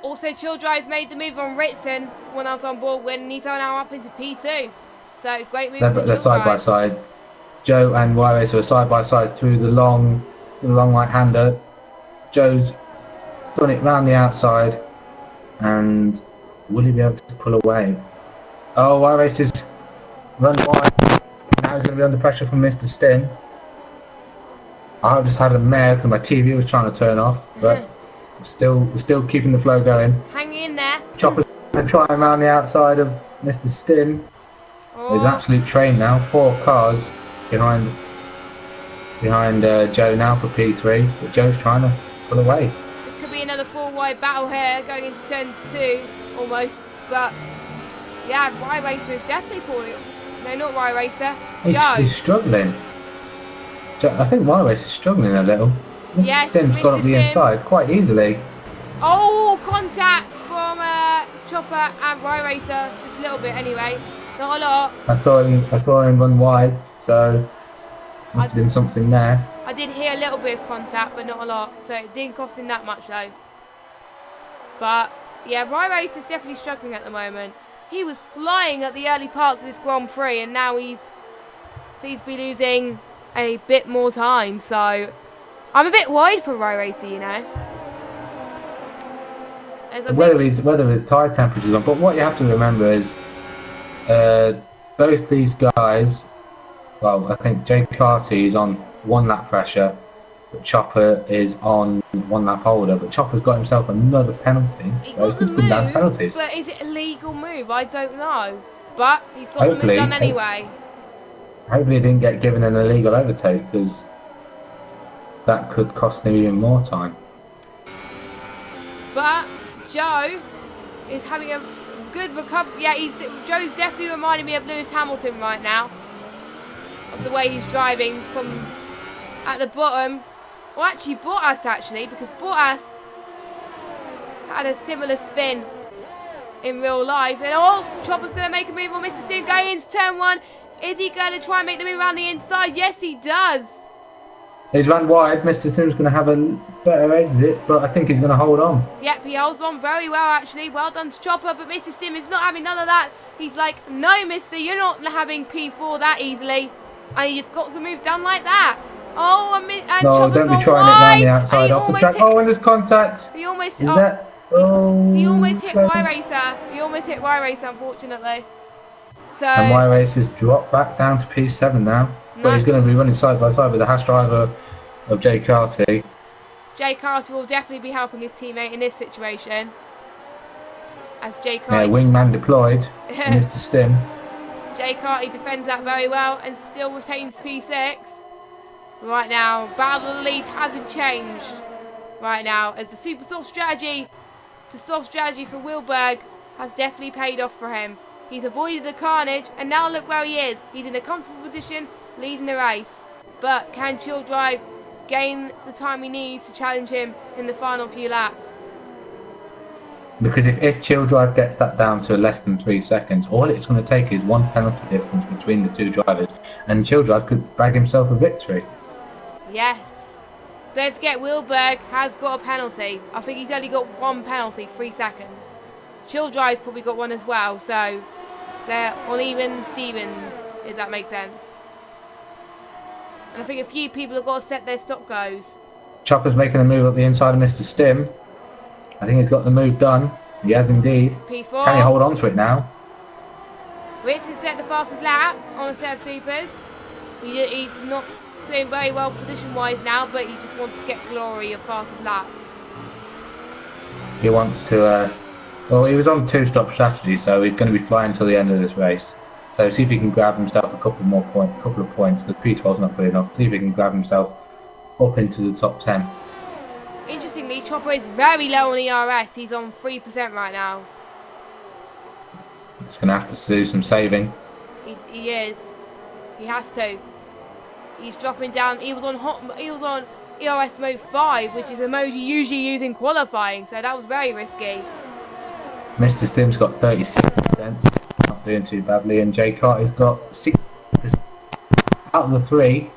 Also, Chill Drive's made the move on Ritson when I was on board when he's now up into P2. So, great move from They're side by side. Joe and Rare Racer are side by side through the long right-hander. Joe's done it round the outside. And will he be able to pull away? Oh, Rare Racer's run wide. Now he's going to be under pressure from Mr. Stin. I just had a mare because my TV was trying to turn off, but we're still keeping the flow going. Hang in there. Chopper's trying around the outside of Mr. Stin. Oh. There's an absolute train now. 4 cars behind Joe now for P3, but Joe's trying to pull away. This could be another 4-wide battle here going into turn 2 almost, but yeah, Rye Racer is definitely pulling. No, not Rye Racer. Joe. He's struggling. I think Rye Racer's struggling a little. Yes, Stin's got up the inside quite easily. Oh, contact from Chopper and Rye Racer, just a little bit anyway, not a lot. I saw him run wide, so must have been something there. I did hear a little bit of contact, but not a lot, so it didn't cost him that much though. But yeah, Rye Racer's definitely struggling at the moment. He was flying at the early parts of this Grand Prix, and now he seems to be losing a bit more time, so I'm a bit worried for Rye Racer, you know. whether his tire temperature's on. But what you have to remember is, both these guys. Well, I think Jay Carty is on 1 lap fresher, but Chopper is on 1 lap older. But Chopper's got himself another penalty. He So got the come down to move, penalties. but is it a legal move? I don't know. But he's got Hopefully, the move done anyway. Hopefully he didn't get given an illegal overtake, because that could cost him even more time. But Joe is having a good recovery. Yeah, Joe's definitely reminding me of Lewis Hamilton right now. Of the way he's driving from at the bottom. Well, actually, Bottas because Bottas had a similar spin in real life. And Chopper's going to make a move on Mr. Sting going into turn 1. Is he going to try and make the move around the inside? Yes, he does. He's run wide. Mr. Sim's going to have a better exit, but I think he's going to hold on. Yep, he holds on very well, actually. Well done to Chopper, but Mr. Stim is not having none of that. He's like, no, mister, you're not having P4 that easily. And he just got the move done like that. Oh, and no, Chopper's don't be gone trying wide. it down the outside off the track. Oh, and there's contact. He almost, Is that? Oh, he almost hit close. Y-Racer. He almost hit Y-Racer, unfortunately. So, And Y-Racer's dropped back down to P7 now. But he's going to be running side by side with the Haas driver of Jay Carty. Jay Carty will definitely be helping his teammate in this situation. As Jay Carty... Yeah, wingman deployed. Mr. Stim. Jay Carty defends that very well and still retains P6. Right now, battle of the lead hasn't changed. Right now, as the super soft strategy to soft strategy for Wilberg has definitely paid off for him. He's avoided the carnage, and now look where he is. He's in a comfortable position, leading the race. But can Chill Drive gain the time he needs to challenge him in the final few laps? Because if Chill Drive gets that down to less than 3 seconds, all it's going to take is 1 penalty difference between the 2 drivers, and Chill Drive could bag himself a victory. Yes. Don't forget, Wilberg has got a penalty. I think he's only got 1 penalty, 3 seconds. Chill Drive's probably got 1 as well, so they're on even Stevens, if that makes sense. And I think a few people have got to set their stop goes. Chopper's making a move up the inside of Mr. Stim. I think he's got the move done. He has indeed. P4. Can he hold on to it now? Ritson set the fastest lap on a set of supers. He's not doing very well position-wise now, but he just wants to get glory of fastest lap. He wants to... well, he was on 2-stop strategy, so he's going to be flying till the end of this race. So see if he can grab himself a couple of points, because P12's not good enough. See if he can grab himself up into the top 10. Interestingly, Chopper is very low on ERS. He's on 3% right now. He's going to have to do some saving. He is. He has to. He's dropping down. He was on ERS mode 5, which is a mode you usually use in qualifying. So that was very risky. Mr. Stim's got 36%, not doing too badly, and Jay Carty's got 6%. Out of the 3,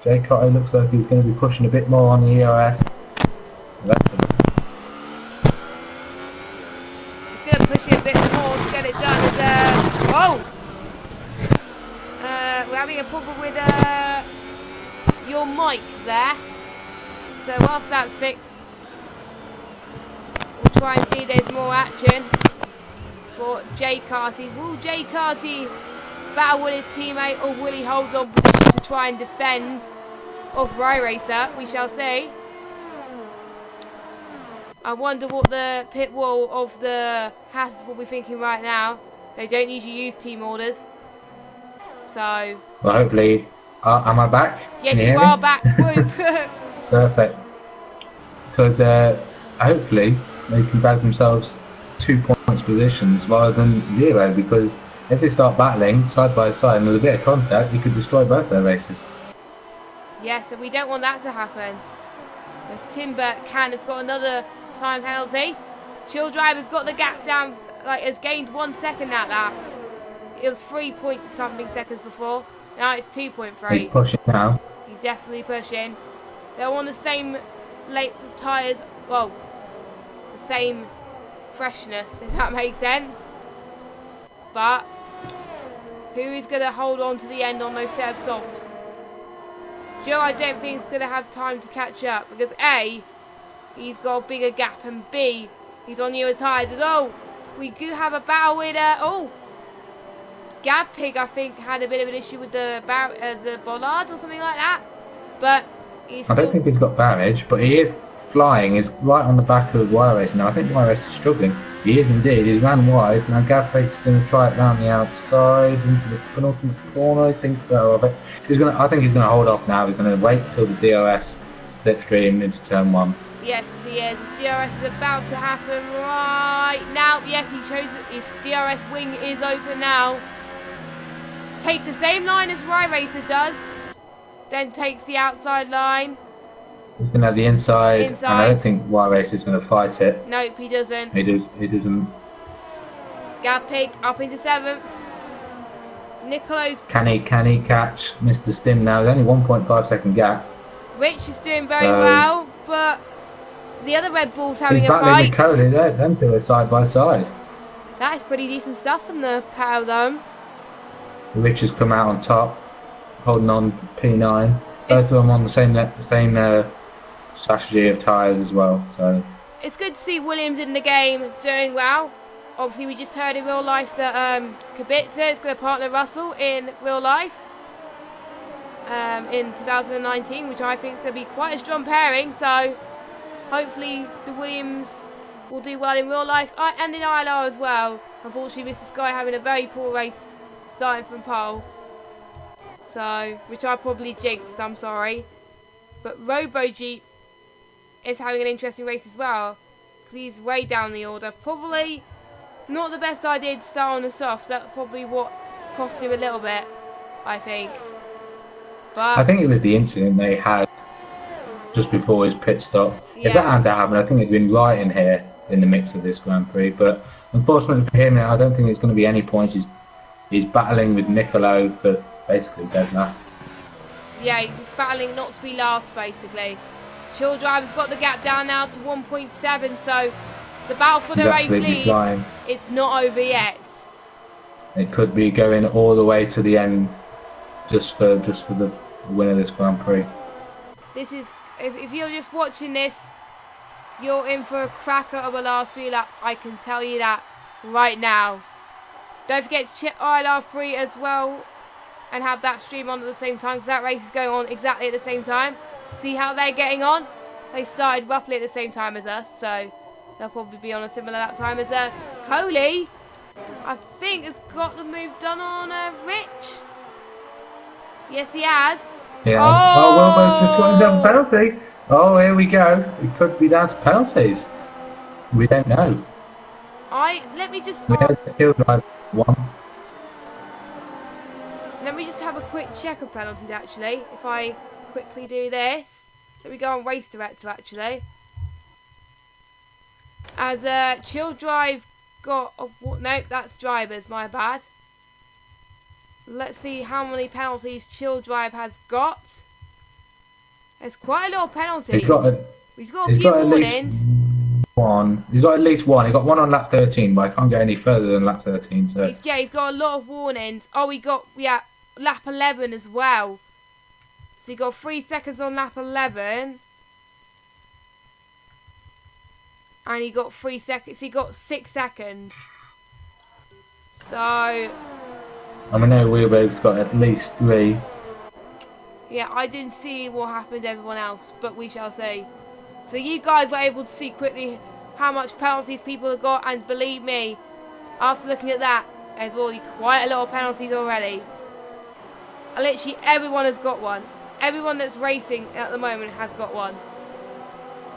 Jay Carty looks like he's going to be pushing a bit more on the ERS. He's going to push it a bit more to get it done. We're having a problem with your mic there. So whilst that's fixed, we'll try and see if there's more action for Jay Carty. Will Jay Carty battle with his teammate, or will he hold on position to try and defend off Y-Racer? We shall see. I wonder what the pit wall of the Haas will be thinking right now. They don't usually use team orders. So... well, hopefully... am I back? Yes, you are back. Perfect. Because hopefully they can bag themselves 2 points positions rather than 0, because if they start battling side by side and with a bit of contact, you could destroy both their races. Yes, and we don't want that to happen. As Timber has got another time penalty. Chill Driver's got the gap down, has gained 1 second at that. It was 3 point something seconds before. Now it's 2.3. He's pushing now. He's definitely pushing. They're on the same length of tyres, well, the same freshness, if that makes sense. But who is going to hold on to the end on those set of softs? Joe, I don't think he's going to have time to catch up, because A, he's got a bigger gap, and B, He's on newer tyres. Oh, we do have a battle with Gab Pig, I think, had a bit of an issue with the bollard or something like that. But he's I don't think he's got damage, but he is flying. He's right on the back of Wire Race now. I think Wire Race is struggling. He is indeed. He's ran wide. Now Gavpake's going to try it round the outside into the penultimate corner. He thinks better of it. I think he's going to hold off now. He's going to wait till the DRS slipstream into turn 1. Yes, he is. His DRS is about to happen right now. Yes, he chose his DRS wing is open now. Takes the same line as Rye Racer does. Then takes the outside line. He's going to have the inside. And I don't think Wire Race is going to fight it. Nope, he doesn't. He doesn't. Gavpig up into 7th. Nicolo's... Can he catch Mr. Stim now? There's only 1.5 second gap. Rich is doing very well, but the other Red Bull's having a fight. He's battling with Cody there. Them two are side by side. That is pretty decent stuff from the pair though. Rich has come out on top, holding on to P9. Both of them on the same strategy of tyres as well. So it's good to see Williams in the game doing well. Obviously, we just heard in real life that Kubica is going to partner Russell in real life in 2019, which I think is going to be quite a strong pairing. So hopefully the Williams will do well in real life and in ILR as well. Unfortunately, Mr. Sky having a very poor race starting from pole. So, which I probably jinxed, I'm sorry. But Robo Jeep is having an interesting race as well, because he's way down the order. Probably not the best idea to start on the softs. That's probably what cost him a little bit, I think. But I think it was the incident they had just before his pit stop. Yeah. If that hadn't happened, I think he'd been right in here in the mix of this Grand Prix. But unfortunately for him, I don't think there's going to be any points. He's battling with Nicolo for basically dead last. Yeah, he's battling not to be last, basically. Chill Driver's got the gap down now to 1.7, so the battle for the race lead, it's not over yet. It could be going all the way to the end, just for the win of this Grand Prix. This is, if you're just watching this, you're in for a cracker of a last few laps. I can tell you that right now. Don't forget to check ILR4 as well and have that stream on at the same time, because that race is going on exactly at the same time. See how they're getting on? They started roughly at the same time as us, so they'll probably be on a similar lap time as Coley. I think has got the move done on Rich. Yes, he has. Yeah. Oh, well, the 27 penalty. Oh, here we go. It could be down to penalties. We don't know. Let me just. We had the Hill Drive 1. Let me just have a quick check of penalties, actually. If I quickly do this. Let me go on Race Director, actually. As Chill Drive got... nope, that's drivers, my bad. Let's see how many penalties Chill Drive has got. There's quite a lot of penalties. He's got a few warnings. He's got at least one. He got one on lap 13, but I can't get any further than lap 13. So he's got a lot of warnings. Oh, he got lap 11 as well. So he got 3 seconds on lap 11, and he got 3 seconds. So he got 6 seconds. So I know Wheelbake's got at least 3. Yeah, I didn't see what happened to everyone else, but we shall see. So you guys were able to see quickly how much penalties people have got, and believe me, after looking at that, there's already quite a lot of penalties already. Literally everyone has got one. Everyone that's racing at the moment has got one.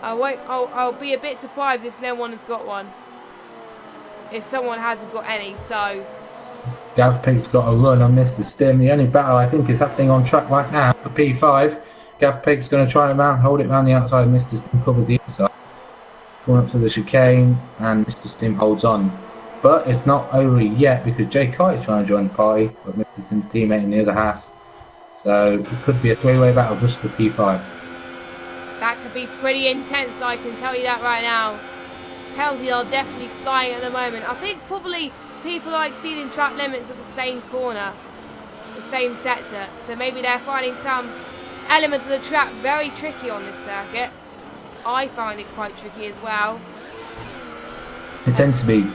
I'll be a bit surprised if no one has got one. If someone hasn't got any, so. Gavpig's got a run on Mr. Stim. The only battle I think is happening on track right now for P5. Gavpig's going to try and hold it around the outside. Mr. Stim covers the inside. Going up to the chicane, and Mr. Stim holds on. But it's not over yet, because Jay Kite is trying to join the party with Mr. Stim's teammate in the other Haas. So it could be a 3-way battle just for P5. That could be pretty intense, I can tell you that right now. Penalties are definitely flying at the moment. I think probably people are exceeding track limits at the same corner, the same sector. So maybe they're finding some elements of the track very tricky on this circuit. I find it quite tricky as well. It tends to be,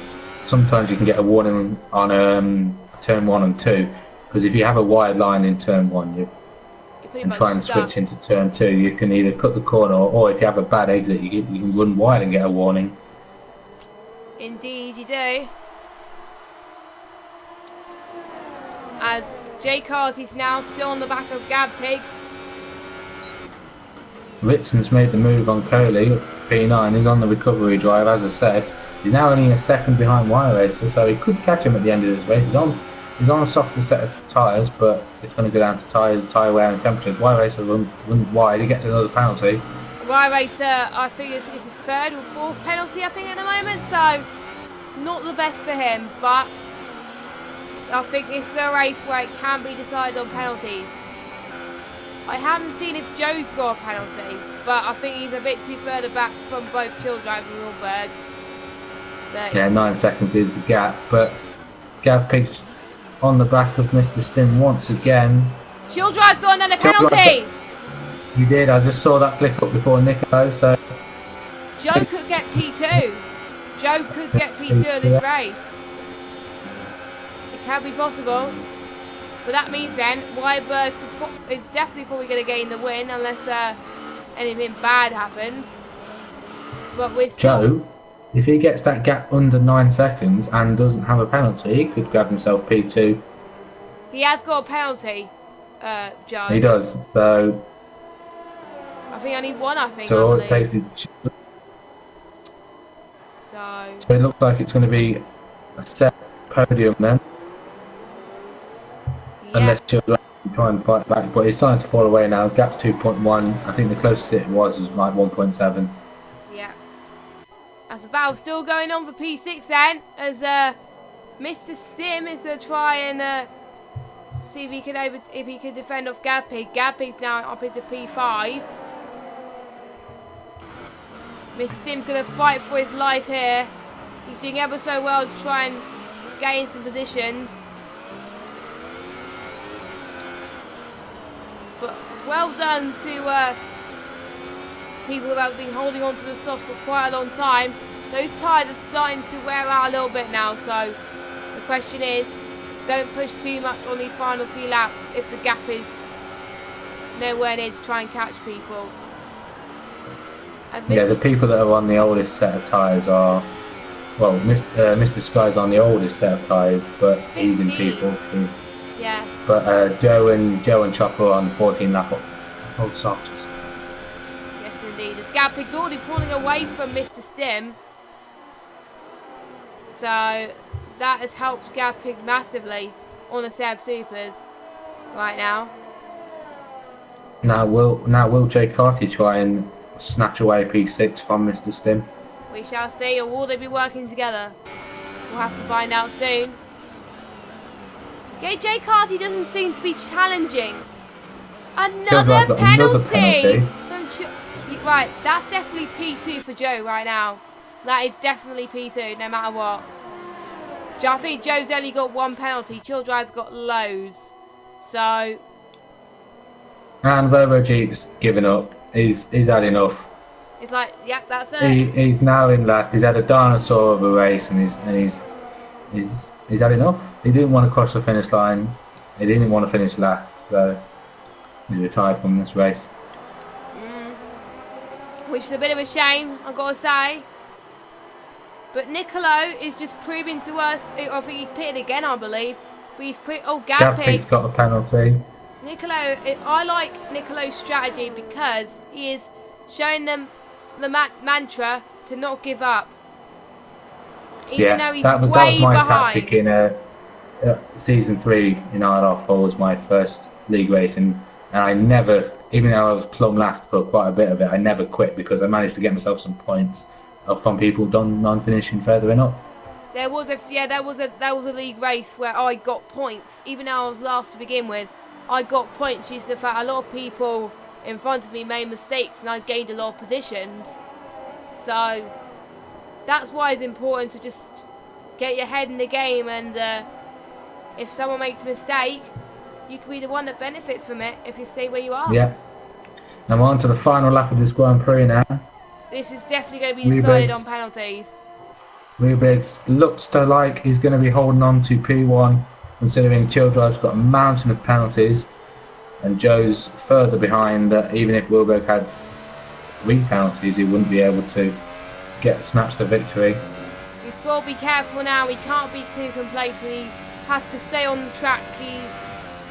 sometimes you can get a warning on turn 1 and 2, because if you have a wide line in turn 1 You're pretty and much try and stuck. switch into turn 2, you can either cut the corner, or if you have a bad exit, you can run wide and get a warning. Indeed, you do. As Jay Carty's now still on the back of Gab Pig. Ritson's made the move on Coley, P9, he's on the recovery drive, as I said. He's now only a second behind Wire Racer, so he could catch him at the end of this race. He's on a softer set of tyres, but it's going to go down to tyre wear and temperature. Wire Racer runs wide, he gets another penalty. Wire Racer, I think it's his third or fourth penalty, I think, at the moment, so not the best for him, but I think it's the race where it can be decided on penalties. I haven't seen if Joe's got a penalty, but I think he's a bit too further back from both Childrive and Wilberg. Yeah, 9 seconds is the gap, but Gav Pig's on the back of Mr. Stim once again. Childrive's got another penalty! He did, I just saw that flick up before Niccolo, so... Joe could get P2. Joe could get P2 of this race. It can be possible. But that means then, Wyberg is definitely probably going to gain the win, unless anything bad happens. But we're still... Joe, if he gets that gap under 9 seconds and doesn't have a penalty, he could grab himself P2. He has got a penalty, Joe. He does, so... I think only one, So all it takes is... So it looks like it's going to be a set podium then. Yeah. Unless you're try and fight back, but it's starting to fall away now. Gap's 2.1. I think the closest it was like 1.7. Yeah. As the battle's still going on for P6 then, as Mr. Sim is going to try and see if he can defend off Gab Pig. Gab Pig's now up into P5. Mr. Sim's going to fight for his life here. He's doing ever so well to try and gain some positions. But well done to people that have been holding on to the softs for quite a long time. Those tyres are starting to wear out a little bit now, so the question is, don't push too much on these final few laps if the gap is nowhere near to try and catch people. Yeah, the people that are on the oldest set of tyres are, well, Mr. Sky's on the oldest set of tyres, but even people too. Yeah. But Joe and Chopper are on 14 lap old softs. Yes, indeed. As Gab Pig's already pulling away from Mr. Stim. So that has helped Gab Pig massively on the set of supers right now. Now will Jay Carty try and snatch away P6 from Mr. Stim? We shall see, or will they be working together? We'll have to find out soon. Yeah, Jay Carty doesn't seem to be challenging. Another penalty! Right, that's definitely P2 for Joe right now. That is definitely P2, no matter what. I think Joe's only got one penalty. Childrive's got loads. So... And Verbo Jeep's given up. He's had enough. It's like, yep, that's it. He's now in last. He's had a dinosaur of a race, and he's had enough. He didn't want to cross the finish line. He didn't want to finish last, so he's retired from this race. Which is a bit of a shame, I've got to say. But Niccolo is just proving to us. I think he's pitted again, I believe. But he's put. Oh, Gab Pig's got a penalty. Niccolo, I like Niccolo's strategy because he is showing them the mantra to not give up. Even though he's that was way my behind. tactic in season 3 in ILR4 was my first league race, and I never, even though I was plumb last for quite a bit of it, I never quit because I managed to get myself some points from people non-finishing further up. There was a league race where I got points, even though I was last to begin with. I got points due to the fact a lot of people in front of me made mistakes and I gained a lot of positions. So that's why it's important to just get your head in the game, and if someone makes a mistake, you can be the one that benefits from it if you stay where you are. Yeah. And we're on to the final lap of this Grand Prix now. This is definitely going to be decided on penalties. Rubix looks to like he's going to be holding on to P1, considering Childrive's got a mountain of penalties, and Joe's further behind. That even if Wilberg had 3 penalties, he wouldn't be able to snatch the victory. He's got to be careful now. He can't be too complacent. He has to stay on the track. He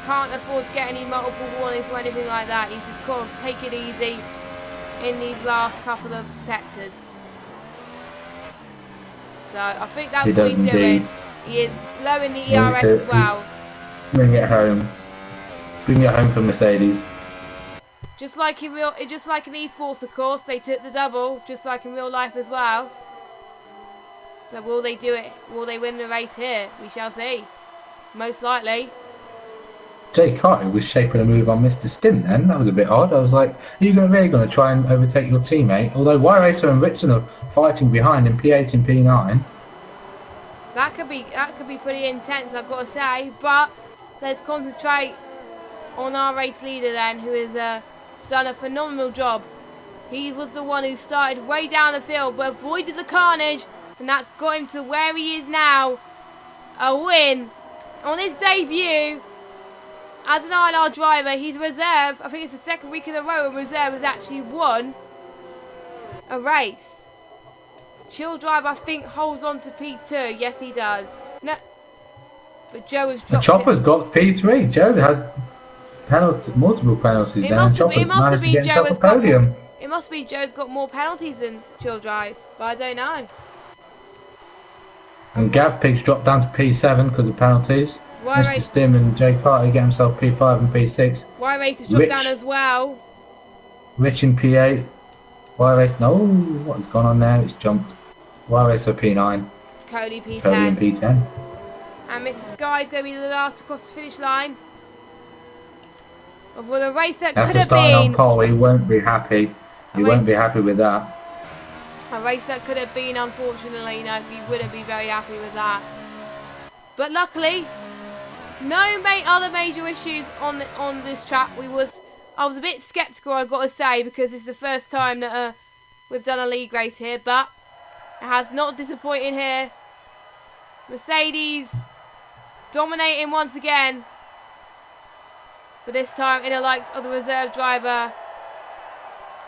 can't afford to get any multiple warnings or anything like that. He's just got to take it easy in these last couple of sectors. So I think that's what he's doing. He is lowering the ERS as well. Bring it home. Bring it home for Mercedes. Just like in esports, of course, they took the double, just like in real life as well. So will they do it? Will they win the race here? We shall see. Most likely. Jay Carter was shaping a move on Mr. Stim then. That was a bit odd. I was like, are you really going to try and overtake your teammate? Although Y-Racer and Ritson are fighting behind in P8 and P9. That could be pretty intense, I've got to say. But let's concentrate on our race leader then, who has done a phenomenal job. He was the one who started way down the field but avoided the carnage, and that's got him to where he is now. A win on his debut as an ILR driver. He's reserve. I think it's the second week in a row when reserve has actually won a race. Chill Drive, I think, holds on to P2. Yes, he does. No, but Joe has dropped. Chopper's got P3. Joe had multiple penalties. It must have been Joe has got more, it must be Joe's got more penalties than Chill Drive, but I don't know. And Gav Pig's dropped down to P7 because of penalties. Mr. Stim and Jay Carter get himself P5 and P6. Y-Race has dropped down as well. Rich in P8. Y-Race, no, what has gone on there? It's jumped. Y-Race for P9. Cody P10. Cody in P10. And Mr. Sky's going to be the last across the finish line. Well, the race that could have been. On pole, he won't be happy. He won't be happy with that. A race that could have been, unfortunately, no, he wouldn't be very happy with that. But luckily, no other major issues on this track. I was a bit sceptical, I've got to say, because it's the first time that we've done a league race here, but it has not disappointed here. Mercedes dominating once again, but this time in the likes of the reserve driver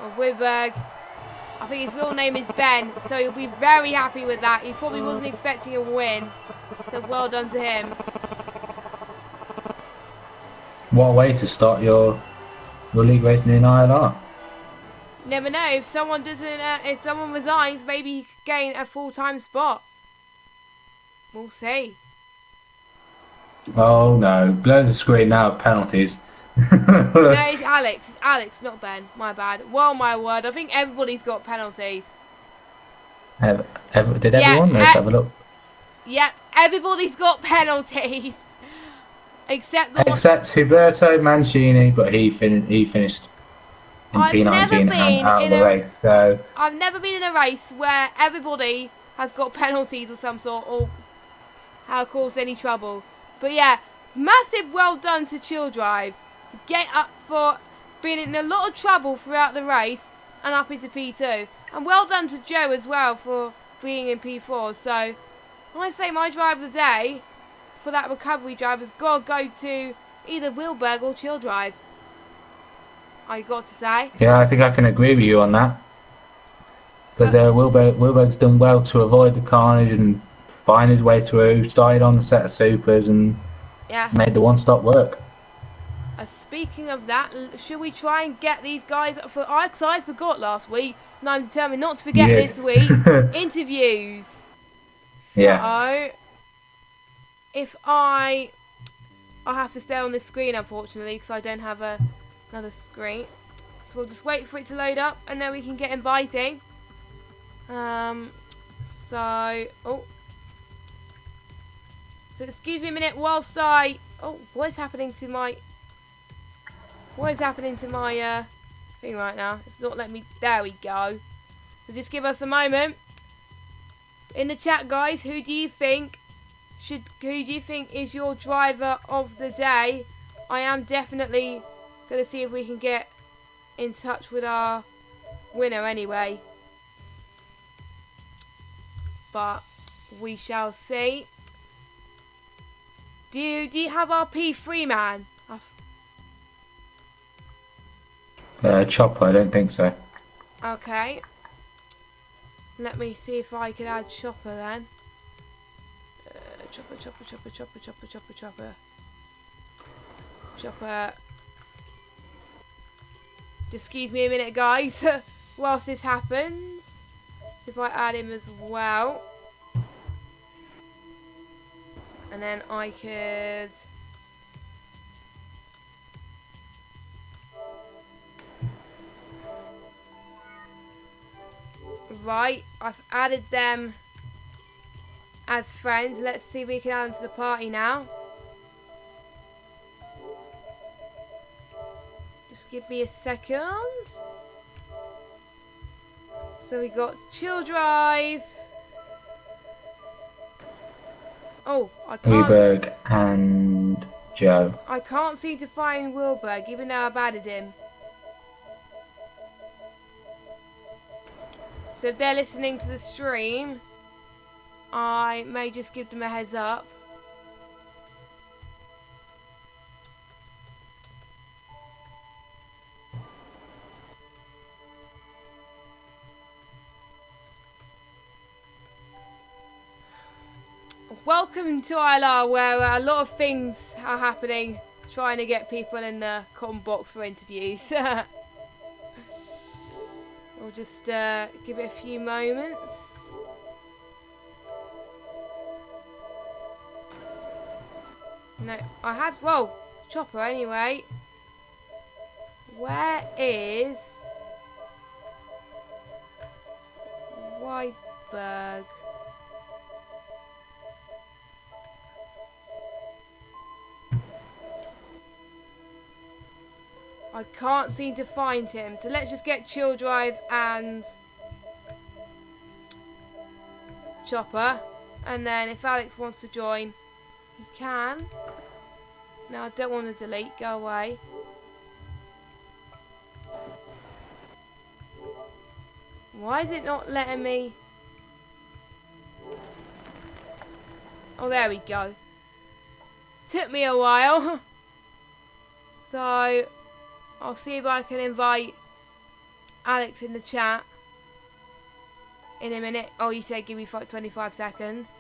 of Wilberg. I think his real name is Ben, so he'll be very happy with that. He probably wasn't expecting a win, so well done to him. What a way to start your league racing in ILR. Never know, if someone resigns, maybe he could gain a full-time spot. We'll see. Oh no, blow the screen now of penalties. No, it's Alex. It's Alex, not Ben. My bad. Well, my word. I think everybody's got penalties. Did everyone? Let's have a look. Yeah, everybody's got penalties. Except Huberto Mancini, but he finished in P19 and out of the race. So I've never been in a race where everybody has got penalties of some sort or have caused any trouble. But yeah, massive well done to Chill Drive. For being in a lot of trouble throughout the race and up into P2. And well done to Joe as well for being in P4. So, I'd say my driver of the day for that recovery drive has got to go to either Wilberg or Chill Drive. I got to say. Yeah, I think I can agree with you on that. Because Wilberg's done well to avoid the carnage and find his way through, started on the set of supers and made the one-stop work. Speaking of that, should we try and get these guys for? Because I forgot last week, and I'm determined not to forget this week. Interviews. So, if I have to stay on this screen, unfortunately, because I don't have another screen. So we'll just wait for it to load up, and then we can get inviting. So excuse me a minute whilst I. Oh, what is happening to my thing right now? It's not letting me. There we go. So just give us a moment. In the chat, guys, who do you think is your driver of the day? I am definitely gonna see if we can get in touch with our winner anyway. But We shall see. Do you have our P3 man? Chopper, I don't think so. Okay. Let me see if I can add Chopper then. Chopper. Just excuse me a minute, guys, whilst this happens. So if I add him as well. And then I could... Right, I've added them as friends. Let's see if we can add them to the party now. Just give me a second. So we got Chill Drive. Oh, I can't. Wilberg and Joe. I can't seem to find Wilberg, even though I've added him. So if they're listening to the stream, I may just give them a heads up. Welcome to ILR, where a lot of things are happening, trying to get people in the comment box for interviews. We'll just give it a few moments. No, I had, whoa, Chopper anyway. Where is Weidberg? I can't seem to find him. So let's just get Chill Drive and Chopper. And then if Alex wants to join, he can. No, I don't want to delete. Go away. Why is it not letting me? Oh, there we go. Took me a while. So I'll see if I can invite Alex in the chat in a minute. Oh, you said give me 25 seconds.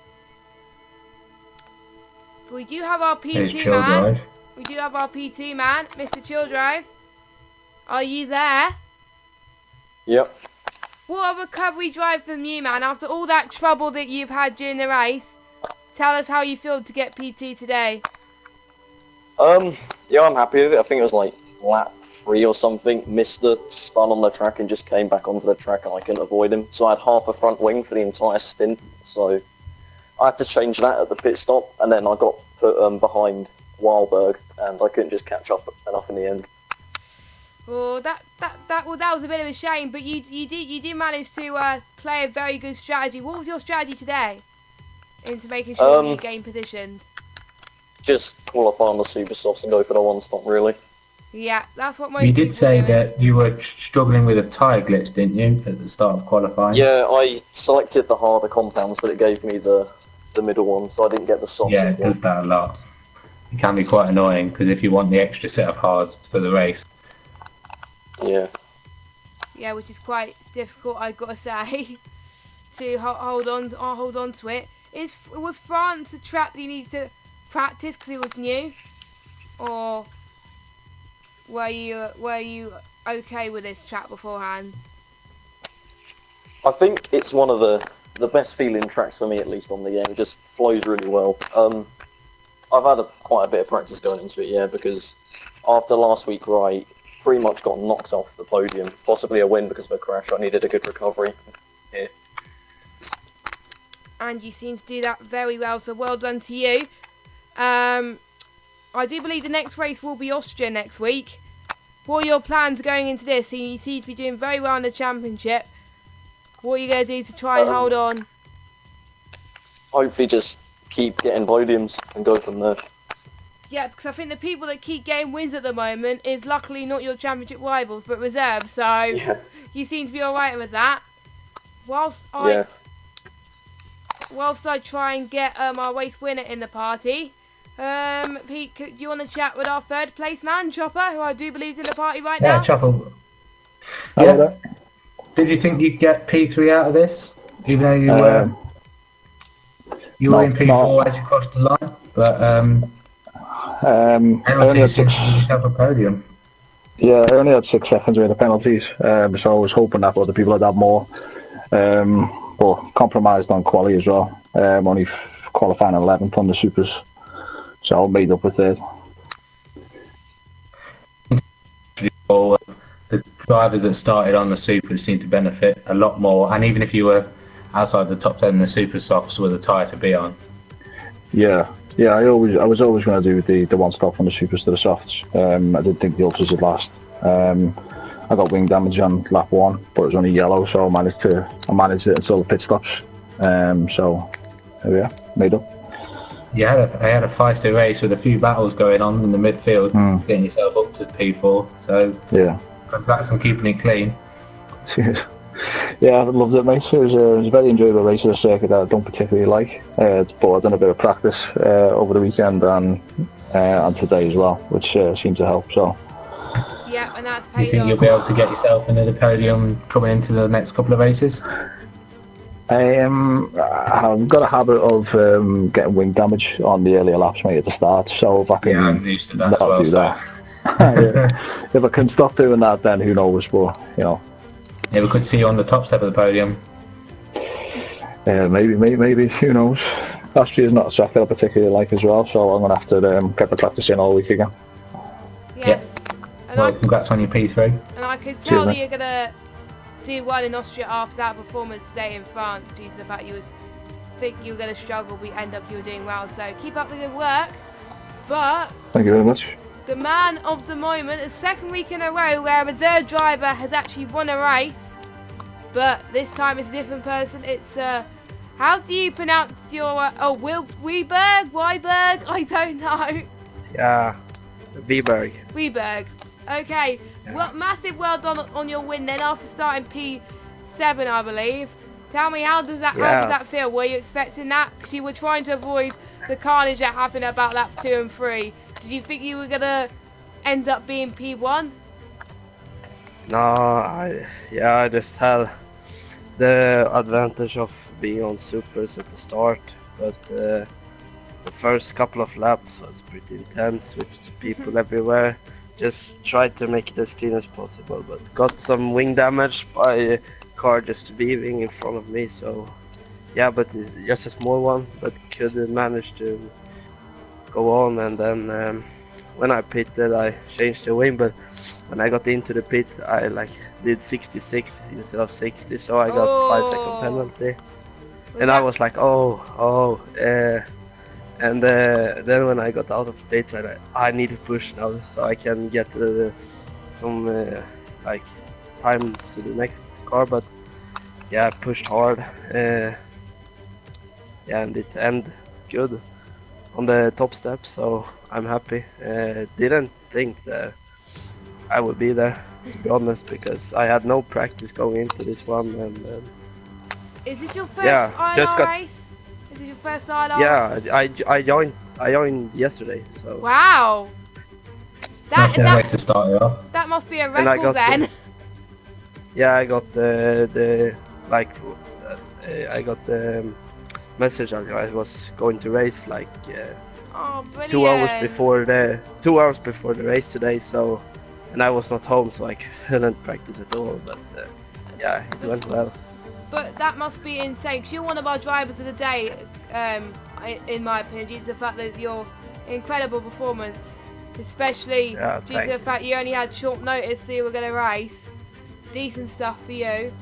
But we do have our P2 man. We do have our P2 man, Mr. Chill Drive. Are you there? Yep. What a recovery drive from you, man. After all that trouble that you've had during the race, tell us how you feel to get P2 today. Yeah, I'm happy with it. I think it was like lap 3 or something. Missed the spun on the track and just came back onto the track, and I couldn't avoid him. So I had half a front wing for the entire stint. So I had to change that at the pit stop, and then I got put behind Weilberg, and I couldn't just catch up enough in the end. Oh, that was a bit of a shame, but you did manage to play a very good strategy. What was your strategy today into making sure you gain positions? Just qualify on the super softs and go for the one stop, really. Yeah, that's what most You people did say do. that you were struggling with a tyre glitch, didn't you, at the start of qualifying? Yeah, I selected the harder compounds, but it gave me the middle one, so I didn't get the softs. Yeah, it does that a lot. It can be quite annoying, because if you want the extra set of hards for the race. Yeah. Yeah, which is quite difficult, I've got to say, to hold on to it. Was France a track that you needed to practice because it was new, or were you okay with this track beforehand? I think it's one of the best feeling tracks for me, at least on the game. It just flows really well. I've had quite a bit of practice going into it, yeah, because after last week, right, pretty much got knocked off the podium, possibly a win because of a crash. I needed a good recovery here. And you seem to do that very well, so well done to you. I do believe the next race will be Austria next week. What are your plans going into this? You seem to be doing very well in the championship. What are you going to do to try and hold on? Hopefully just keep getting podiums and go from there. Yeah, because I think the people that keep getting wins at the moment is luckily not your championship rivals, but reserves. So yeah. You seem to be alright with that. Whilst whilst I try and get our race winner in the party. Pete, do you want to chat with our third place man, Chopper, who I do believe is in the party right Yeah, now? Chopper. Hello Yeah. Did you think you'd get P3 out of this, even though you were in P4 as you crossed the line? But I only penalties had seem six. to give yourself a podium. Yeah, I only had 6 seconds with the penalties, so I was hoping that other people would have more. But compromised on quali as well. Only qualifying 11th on the supers, so I made up with third. Or the drivers that started on the supers seem to benefit a lot more, and even if you were outside the top 10, the super softs were the tyre to be on. Yeah, I was always going to do the one stop from the supers to the softs. I didn't think the ultras would last. I got wing damage on lap 1, but it was only yellow, so I managed it until the pit stops. So yeah, made up. Yeah, I had a feisty race with a few battles going on in the midfield, getting yourself up to P4. So Yeah. congrats on keeping it clean. Cheers. Yeah, I loved it, mate. It was a very enjoyable race of the circuit that I don't particularly like. But I've done a bit of practice over the weekend and today as well, which seemed to help. So. Yeah, and that's Do you paid think off. you'll be able to get yourself into the podium coming into the next couple of races? I've got a habit of getting wing damage on the earlier laps, mate, at the start. So if I can I'm used to that not as well, do so. that, yeah. If I can stop doing that, then who knows? But Yeah, we could see you on the top step of the podium. maybe, who knows? Last year's not a track that I particularly like as well, so I'm gonna have to get the practice in all week again. Yes. And Well, congrats on your P3. And I could tell Cheers, that mate. you're gonna do well in Austria after that performance today in France, due to the fact you think you were gonna struggle. We end up you were doing well, so keep up the good work. But Thank you very much. the man of the moment, a second week in a row where a reserve driver has actually won a race, but this time it's a different person. It's how do you pronounce your Weiberg? I don't know. Yeah, Viberg. Weiberg. Okay, well, massive well done on your win then after starting P7, I believe. Tell me, how does that feel? Were you expecting that? Because you were trying to avoid the carnage that happened about laps 2 and 3. Did you think you were gonna end up being P1? No, I just had the advantage of being on supers at the start, but the first couple of laps was pretty intense with people everywhere. Just tried to make it as clean as possible, but got some wing damage by a car just weaving in front of me. So yeah, but it's just a small one, but could manage to go on. And then when I pitted, I changed the wing, but when I got into the pit, I did 66 instead of 60, so I got 5-second penalty. And I was like, and then when I got out of stage, I need to push now so I can get some time to the next car. But yeah, I pushed hard. And it ended good on the top step, so I'm happy. Didn't think that I would be there, to be honest, because I had no practice going into this one. And Is this your first ILR race? Is it your first ILR? Yeah, I joined yesterday, so. Wow. Must be a way to start it off. That must be a record then. I got I got the message that I was going to race brilliant. 2 hours before the race today. So, and I was not home, so I couldn't practice at all. But yeah, it went well. But that must be insane, because you're one of our drivers of the day, in my opinion, due to the fact that your incredible performance, especially due to the fact you only had short notice so you were going to race. Decent stuff for you.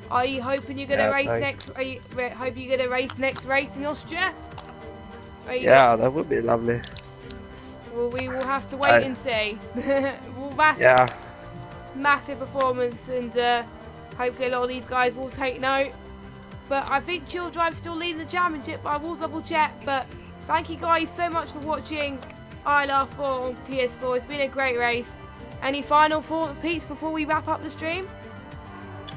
Are you hoping you're going to race next? Are you hoping you're going to race next race in Austria? That would be lovely. Well, we will have to wait and see. Massive performance, and hopefully a lot of these guys will take note. But I think Chill Drive's still leading the championship, but I will double check. But thank you guys so much for watching ILR4 on PS4. It's been a great race. Any final thoughts, Pete, before we wrap up the stream?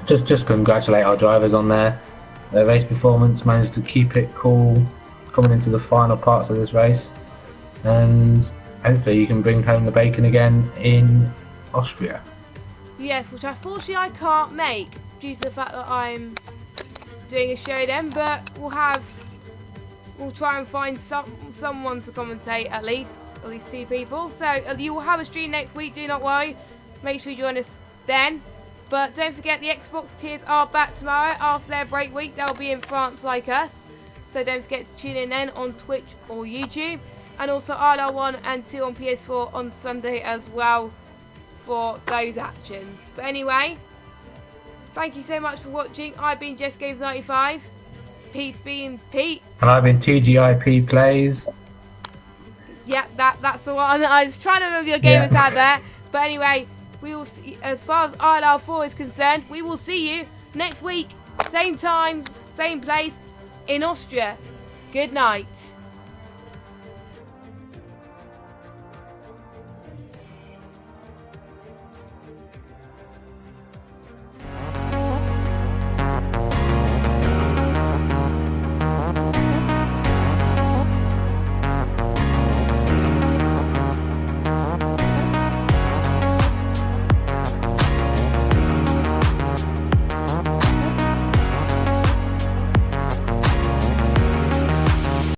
Just congratulate our drivers on their their race performance, managed to keep it cool coming into the final parts of this race, and hopefully you can bring home the bacon again in Austria. Yes, which unfortunately I can't make due to the fact that I'm doing a show then, but we'll try and find someone to commentate at least 2 people. So you will have a stream next week, do not worry. Make sure you join us then. But don't forget the Xbox tiers are back tomorrow after their break week. They'll be in France like us. So don't forget to tune in then on Twitch or YouTube. And also ILR1 and 2 on PS4 on Sunday as well for those actions. But anyway, thank you so much for watching. I've been JessGames95. Pete's been Pete. And I've been TGIP Plays. Yeah, that's the one. I was trying to remember your gamers Yeah. out there. But anyway, we will see, as far as ILR4 is concerned, we will see you next week. Same time, same place in Austria. Good night.